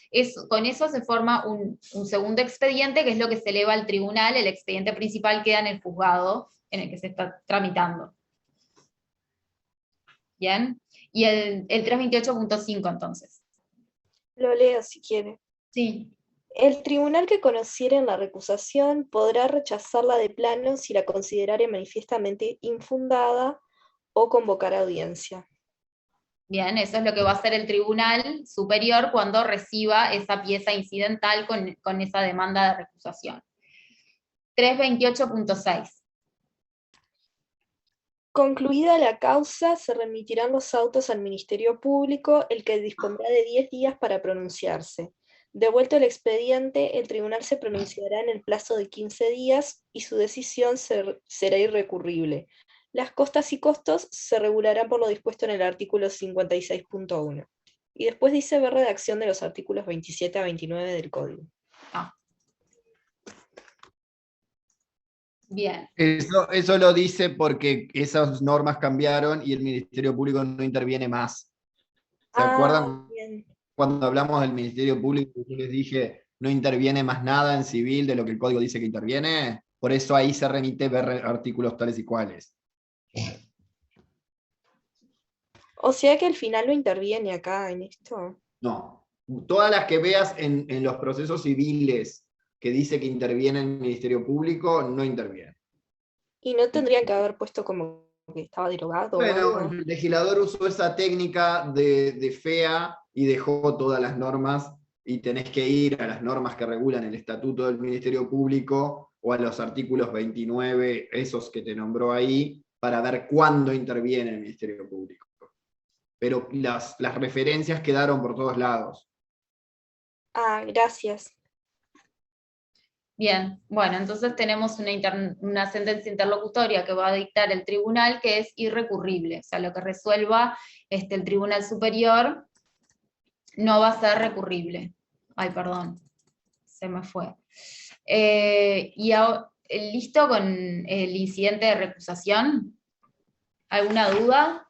Con eso se forma un segundo expediente, que es lo que se eleva al tribunal. El expediente principal queda en el juzgado en el que se está tramitando. ¿Bien? Y el 328.5 entonces. Lo leo si quiere. Sí. El tribunal que conociere en la recusación podrá rechazarla de plano si la considerare manifiestamente infundada o convocar audiencia. Bien, eso es lo que va a hacer el tribunal superior cuando reciba esa pieza incidental con esa demanda de recusación. 328.6. Concluida la causa, se remitirán los autos al Ministerio Público, el que dispondrá de 10 días para pronunciarse. Devuelto el expediente, el tribunal se pronunciará en el plazo de 15 días y su decisión será irrecurrible. Las costas y costos se regularán por lo dispuesto en el artículo 56.1. Y después dice ver redacción de los artículos 27 a 29 del Código. Bien. Eso lo dice porque esas normas cambiaron y el Ministerio Público no interviene más. ¿Se acuerdan? Bien. Cuando hablamos del Ministerio Público, yo les dije, no interviene más nada en civil de lo que el código dice que interviene. Por eso ahí se remite ver artículos tales y cuales. O sea que al final no interviene acá en esto. No. Todas las que veas en los procesos civiles que dice que interviene el Ministerio Público, no interviene. ¿Y no tendrían que haber puesto como que estaba derogado? Bueno, el legislador usó esa técnica de FEA y dejó todas las normas, y tenés que ir a las normas que regulan el Estatuto del Ministerio Público o a los artículos 29, esos que te nombró ahí, para ver cuándo interviene el Ministerio Público. Pero las referencias quedaron por todos lados. Gracias. Bien, bueno, entonces tenemos una sentencia interlocutoria que va a dictar el tribunal que es irrecurrible, o sea, lo que resuelva el Tribunal Superior no va a ser recurrible. Ay, perdón, se me fue. ¿Listo con el incidente de recusación? ¿Alguna duda?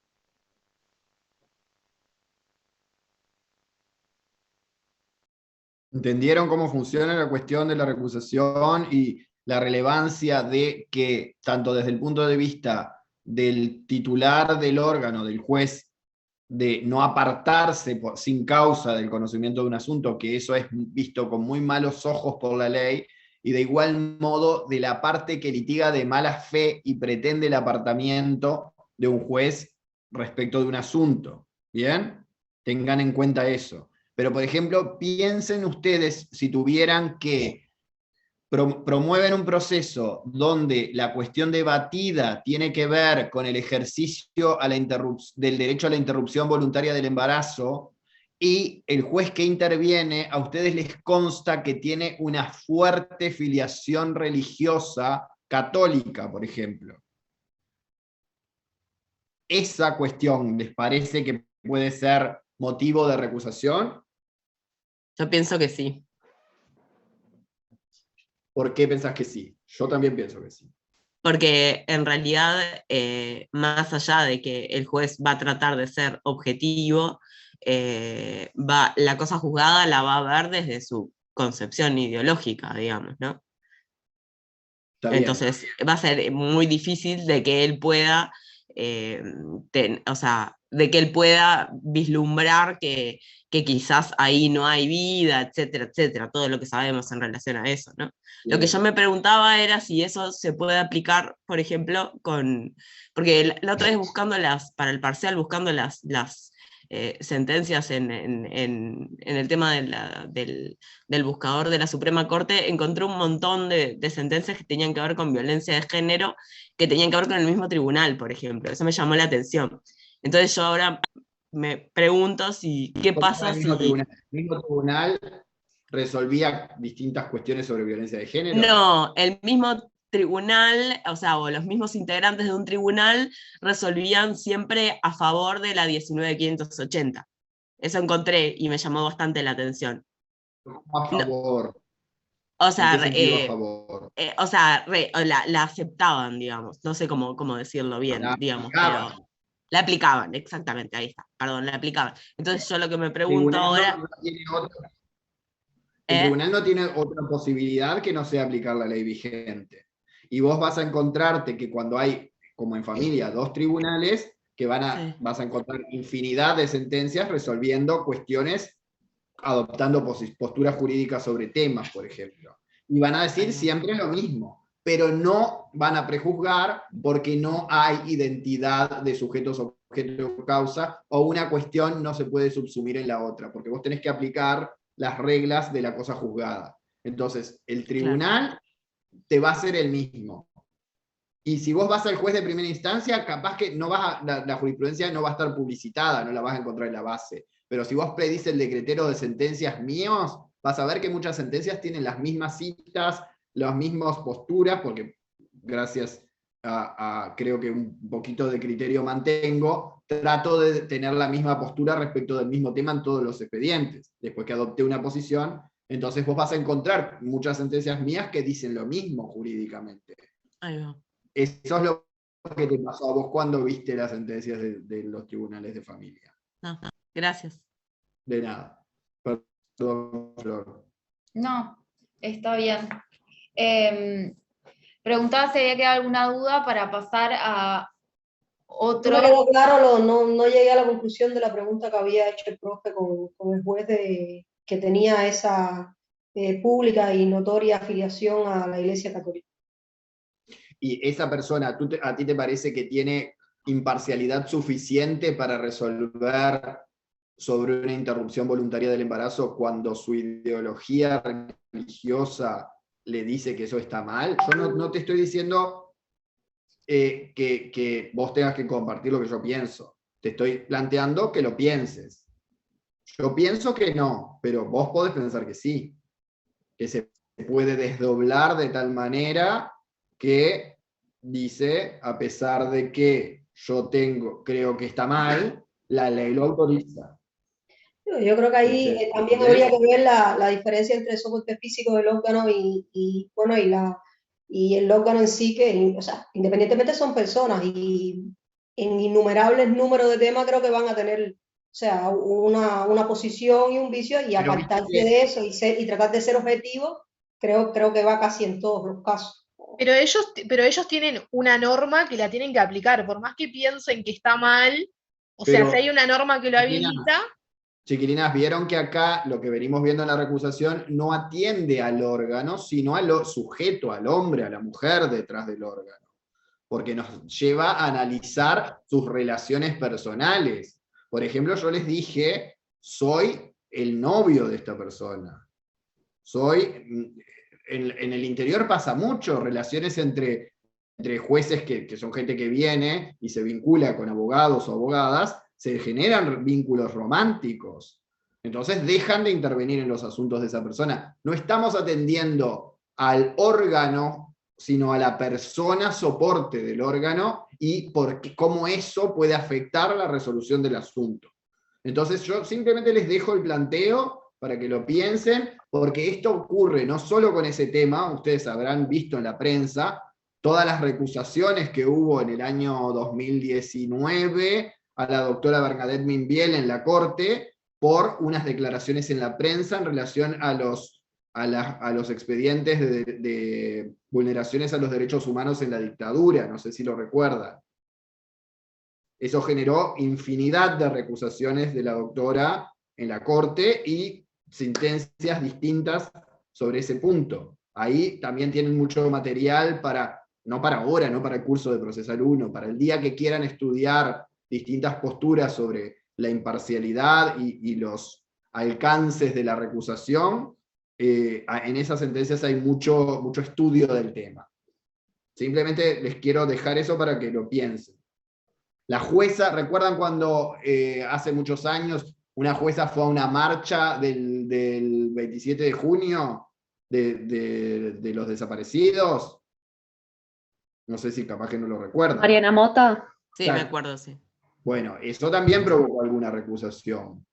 ¿Entendieron cómo funciona la cuestión de la recusación y la relevancia de que, tanto desde el punto de vista del titular del órgano, del juez, de no apartarse sin causa del conocimiento de un asunto, que eso es visto con muy malos ojos por la ley, y de igual modo de la parte que litiga de mala fe y pretende el apartamiento de un juez respecto de un asunto? ¿Bien? Tengan en cuenta eso. Pero, por ejemplo, piensen ustedes si tuvieran que promueven un proceso donde la cuestión debatida tiene que ver con el ejercicio del derecho a la interrupción voluntaria del embarazo, y el juez que interviene, a ustedes les consta que tiene una fuerte filiación religiosa católica, por ejemplo. ¿Esa cuestión les parece que puede ser motivo de recusación? Yo pienso que sí. ¿Por qué pensás que sí? Yo también pienso que sí. Porque en realidad, más allá de que el juez va a tratar de ser objetivo, la cosa juzgada la va a ver desde su concepción ideológica, digamos, ¿no? Entonces va a ser muy difícil de que él pueda, de que él pueda vislumbrar que quizás ahí no hay vida, etcétera, etcétera, todo lo que sabemos en relación a eso, ¿no? Lo que yo me preguntaba era si eso se puede aplicar, por ejemplo, porque la otra vez para el parcial, buscando las sentencias en el tema del buscador de la Suprema Corte, encontré un montón de sentencias que tenían que ver con violencia de género, que tenían que ver con el mismo tribunal, por ejemplo. Eso me llamó la atención. Entonces yo ahora me pregunto qué pasa si... ¿El mismo tribunal resolvía distintas cuestiones sobre violencia de género? No, el mismo tribunal, o los mismos integrantes de un tribunal resolvían siempre a favor de la 19.580. Eso encontré y me llamó bastante la atención. A favor. O sea, a favor? La aceptaban, digamos. No sé cómo decirlo bien, digamos, pero la aplicaban, exactamente, ahí está. Perdón, la aplicaban. Entonces yo lo que me pregunto ahora... El tribunal no tiene otra posibilidad que no sea aplicar la ley vigente. Y vos vas a encontrarte que cuando hay, como en familia, dos tribunales, que vas a encontrar infinidad de sentencias resolviendo cuestiones, adoptando posturas jurídicas sobre temas, por ejemplo. Y van a decir siempre lo mismo, pero no van a prejuzgar porque no hay identidad de sujetos, objeto, causa, o una cuestión no se puede subsumir en la otra, porque vos tenés que aplicar las reglas de la cosa juzgada. Entonces, el tribunal te va a ser el mismo. Y si vos vas al juez de primera instancia, capaz que no la jurisprudencia no va a estar publicitada, no la vas a encontrar en la base. Pero si vos pedís el decretero de sentencias míos, vas a ver que muchas sentencias tienen las mismas citas, las mismas posturas, porque gracias a creo que un poquito de criterio mantengo, trato de tener la misma postura respecto del mismo tema en todos los expedientes. Después que adopté una posición, entonces vos vas a encontrar muchas sentencias mías que dicen lo mismo jurídicamente. Ahí va. Eso es lo que te pasó a vos cuando viste las sentencias de los tribunales de familia. No, gracias. De nada. Perdón, Flor. No, está bien. Preguntaba si había quedado alguna duda para pasar a otro... No me quedó claro, no llegué a la conclusión de la pregunta que había hecho el profe con el juez que tenía esa pública y notoria afiliación a la Iglesia Católica. Y esa persona, ¿a ti te parece que tiene imparcialidad suficiente para resolver sobre una interrupción voluntaria del embarazo cuando su ideología religiosa le dice que eso está mal? Yo no te estoy diciendo que vos tengas que compartir lo que yo pienso. Te estoy planteando que lo pienses. Yo pienso que no, pero vos podés pensar que sí. Que se puede desdoblar de tal manera que dice, a pesar de que yo creo que está mal, la ley lo autoriza. Yo creo que ahí Entonces, también habría que ver la diferencia entre el soporte físico del órgano bueno, y el órgano en sí, que, o sea, independientemente son personas y en innumerables números de temas creo que van a tener, o sea, una posición y un vicio, y Pero apartarse viste que- de eso y tratar de ser objetivo, creo que va casi en todos los casos. Pero ellos tienen una norma que la tienen que aplicar, por más que piensen que está mal, o sea, Pero- si hay una norma que lo habilita, Chiquilinas, vieron que acá lo que venimos viendo en la recusación no atiende al órgano, sino al sujeto, al hombre, a la mujer detrás del órgano. Porque nos lleva a analizar sus relaciones personales. Por ejemplo, yo les dije, soy el novio de esta persona. En el interior pasa mucho, relaciones entre jueces que son gente que viene y se vincula con abogados o abogadas, se generan vínculos románticos. Entonces dejan de intervenir en los asuntos de esa persona. No estamos atendiendo al órgano, sino a la persona soporte del órgano y cómo eso puede afectar la resolución del asunto. Entonces yo simplemente les dejo el planteo para que lo piensen, porque esto ocurre no solo con ese tema, ustedes habrán visto en la prensa todas las recusaciones que hubo en el año 2019 a la doctora Bernadette Minbiel en la Corte por unas declaraciones en la prensa en relación a los expedientes de vulneraciones a los derechos humanos en la dictadura, no sé si lo recuerdan. Eso generó infinidad de recusaciones de la doctora en la Corte y sentencias distintas sobre ese punto. Ahí también tienen mucho material no para ahora, no para el curso de Procesal 1, para el día que quieran estudiar distintas posturas sobre la imparcialidad y los alcances de la recusación. En esas sentencias hay mucho estudio del tema. Simplemente les quiero dejar eso para que lo piensen. La jueza, ¿recuerdan cuando hace muchos años una jueza fue a una marcha del 27 de junio de los desaparecidos? No sé si capaz que no lo recuerdan. Mariana Mota. Sí, me acuerdo, sí. Bueno, eso también provocó alguna recusación.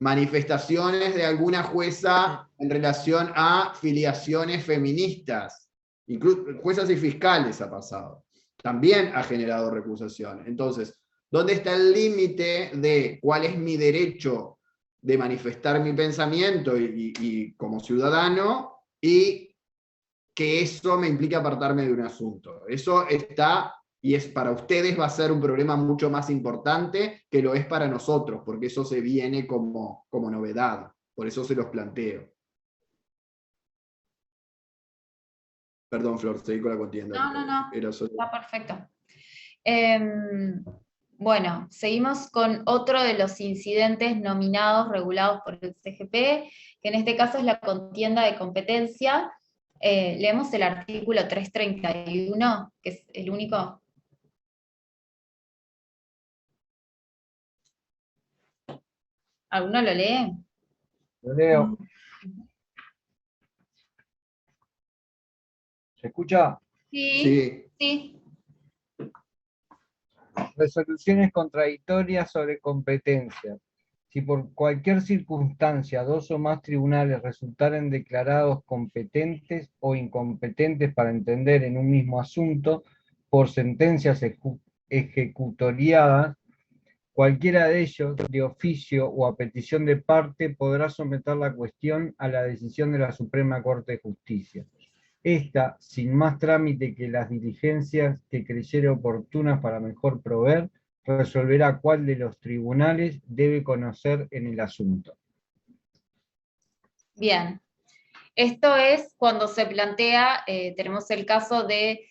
Manifestaciones de alguna jueza en relación a filiaciones feministas. Incluso juezas y fiscales ha pasado. También ha generado recusación. Entonces, ¿dónde está el límite de cuál es mi derecho de manifestar mi pensamiento y como ciudadano, y que eso me implica apartarme de un asunto? Eso está, y para ustedes va a ser un problema mucho más importante que lo es para nosotros, porque eso se viene como novedad. Por eso se los planteo. Perdón, Flor, seguí con la contienda. No. Era solo... Está perfecto. Bueno, seguimos con otro de los incidentes nominados, regulados por el CGP, que en este caso es la contienda de competencia. Leemos el artículo 331, que es el único. ¿Alguno lo lee? Lo leo. ¿Se escucha? Sí. Resoluciones contradictorias sobre competencias. Si por cualquier circunstancia dos o más tribunales resultaren declarados competentes o incompetentes para entender en un mismo asunto por sentencias ejecutoriadas, cualquiera de ellos, de oficio o a petición de parte, podrá someter la cuestión a la decisión de la Suprema Corte de Justicia. Esta, sin más trámite que las diligencias que creyere oportunas para mejor proveer, resolverá cuál de los tribunales debe conocer en el asunto. Bien. Esto es cuando se plantea, tenemos el caso de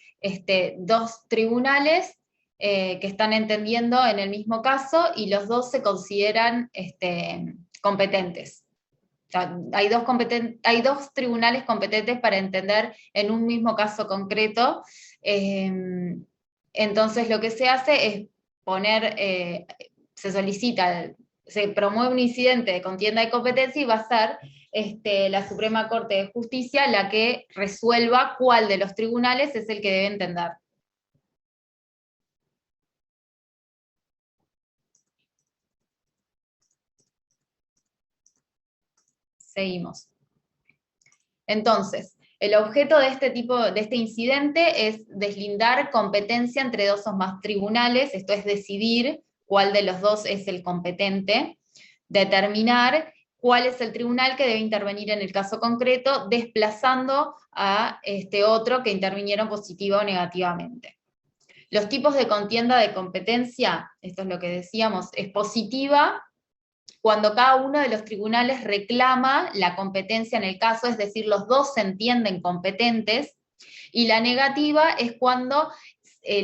dos tribunales que están entendiendo en el mismo caso y los dos se consideran competentes. O sea, hay dos tribunales competentes para entender en un mismo caso concreto. Entonces lo que se hace es se promueve un incidente de contienda de competencia y va a ser la Suprema Corte de Justicia la que resuelva cuál de los tribunales es el que debe entender. Seguimos. Entonces, el objeto de este incidente es deslindar competencia entre dos o más tribunales, esto es decidir cuál de los dos es el competente, determinar cuál es el tribunal que debe intervenir en el caso concreto, desplazando a este otro que intervinieron positiva o negativamente. Los tipos de contienda de competencia, esto es lo que decíamos, es positiva cuando cada uno de los tribunales reclama la competencia en el caso, es decir, los dos se entienden competentes, y la negativa es cuando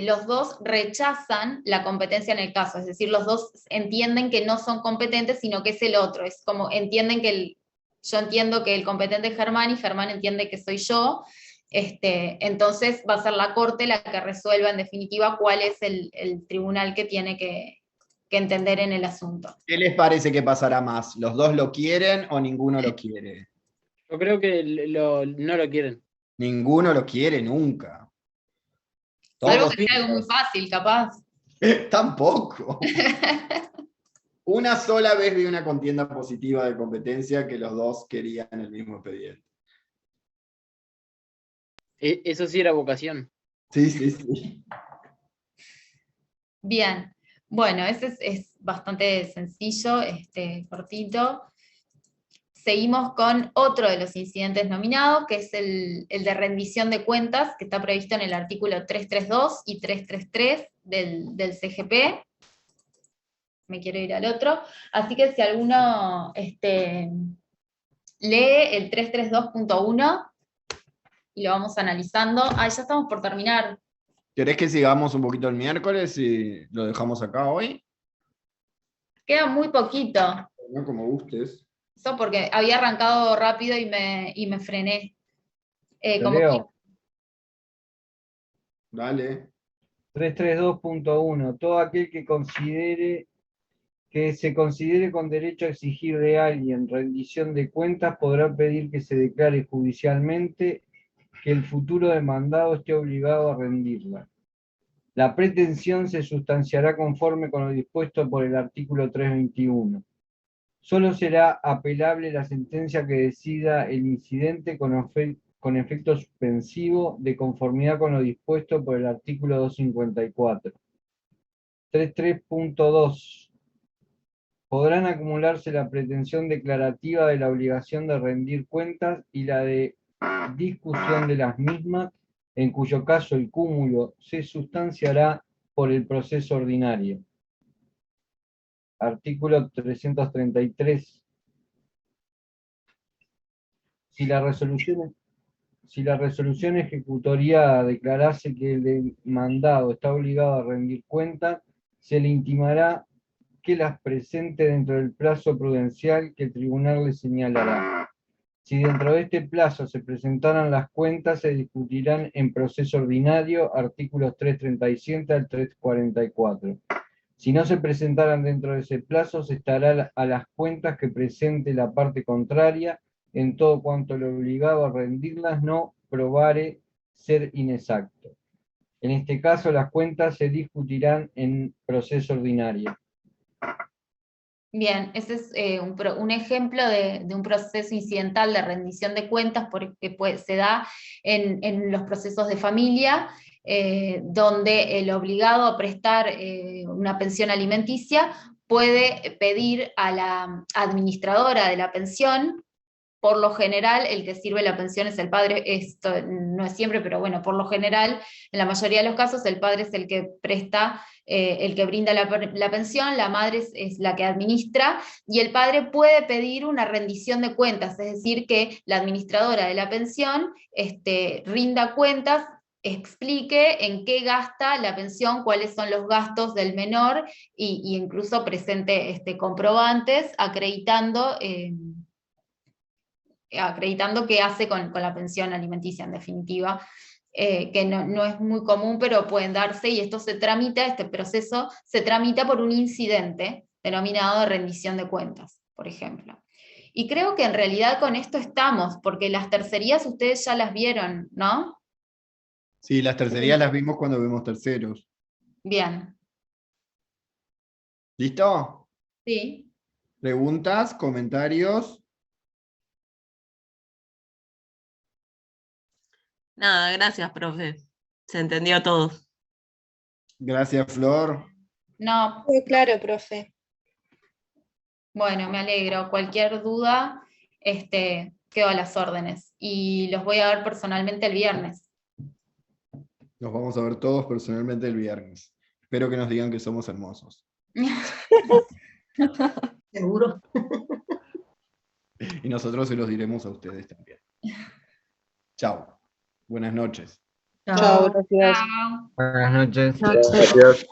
los dos rechazan la competencia en el caso, es decir, los dos entienden que no son competentes, sino que es el otro, es como entienden que yo entiendo que el competente es Germán, y Germán entiende que soy yo, entonces va a ser la Corte la que resuelva en definitiva cuál es el tribunal que tiene que entender en el asunto. ¿Qué les parece que pasará más? ¿Los dos lo quieren o ninguno lo quiere? Yo creo que no lo quieren. Ninguno lo quiere nunca. Algo que sea algo muy fácil, capaz. Tampoco. Una sola vez vi una contienda positiva de competencia que los dos querían el mismo expediente. Eso sí era vocación. Sí. Bien. Bueno, ese es bastante sencillo, cortito. Seguimos con otro de los incidentes nominados, que es el de rendición de cuentas, que está previsto en el artículo 332 y 333 del CGP. Me quiero ir al otro. Así que si alguno lee el 332.1 y lo vamos analizando. Ya estamos por terminar. ¿Querés que sigamos un poquito el miércoles y lo dejamos acá hoy? Queda muy poquito. No, como gustes. Eso porque había arrancado rápido y me frené. Leo. Dale. 332.1. Todo aquel que se considere con derecho a exigir de alguien rendición de cuentas podrá pedir que se declare judicialmente que el futuro demandado esté obligado a rendirla. La pretensión se sustanciará conforme con lo dispuesto por el artículo 321. Solo será apelable la sentencia que decida el incidente con efecto suspensivo de conformidad con lo dispuesto por el artículo 254. 33.2. Podrán acumularse la pretensión declarativa de la obligación de rendir cuentas y la de discusión de las mismas, en cuyo caso el cúmulo se sustanciará por el proceso ordinario. Artículo 333. Si la resolución ejecutoriada declarase que el demandado está obligado a rendir cuentas, se le intimará que las presente dentro del plazo prudencial que el tribunal le señalará. Si dentro de este plazo se presentaran las cuentas, se discutirán en proceso ordinario, artículos 337 al 344. Si no se presentaran dentro de ese plazo, se estará a las cuentas que presente la parte contraria, en todo cuanto el obligado a rendirlas no probare ser inexacto. En este caso, las cuentas se discutirán en proceso ordinario. Bien, ese es un ejemplo de un proceso incidental de rendición de cuentas porque se da en los procesos de familia, donde el obligado a prestar una pensión alimenticia puede pedir a la administradora de la pensión. Por lo general, el que sirve la pensión es el padre, esto no es siempre, pero bueno, por lo general, en la mayoría de los casos, el padre es el que presta, el que brinda la pensión, la madre es la que administra, y el padre puede pedir una rendición de cuentas, es decir, que la administradora de la pensión rinda cuentas, explique en qué gasta la pensión, cuáles son los gastos del menor, y incluso presente comprobantes acreditando qué hace con la pensión alimenticia, en definitiva, que no es muy común, pero pueden darse, y esto este proceso se tramita por un incidente denominado de rendición de cuentas, por ejemplo. Y creo que en realidad con esto estamos, porque las tercerías ustedes ya las vieron, ¿no? Sí, las tercerías las vimos cuando vimos terceros. Bien. ¿Listo? Sí. ¿Preguntas? ¿Comentarios? Nada, gracias, profe. Se entendió todo. Gracias, Flor. No. Muy claro, profe. Bueno, me alegro. Cualquier duda, quedo a las órdenes. Y los voy a ver personalmente el viernes. Nos vamos a ver todos personalmente el viernes. Espero que nos digan que somos hermosos. Seguro. Y nosotros se los diremos a ustedes también. Chao. Buenas noches. Chao, gracias. Chao. Buenas noches. Gracias.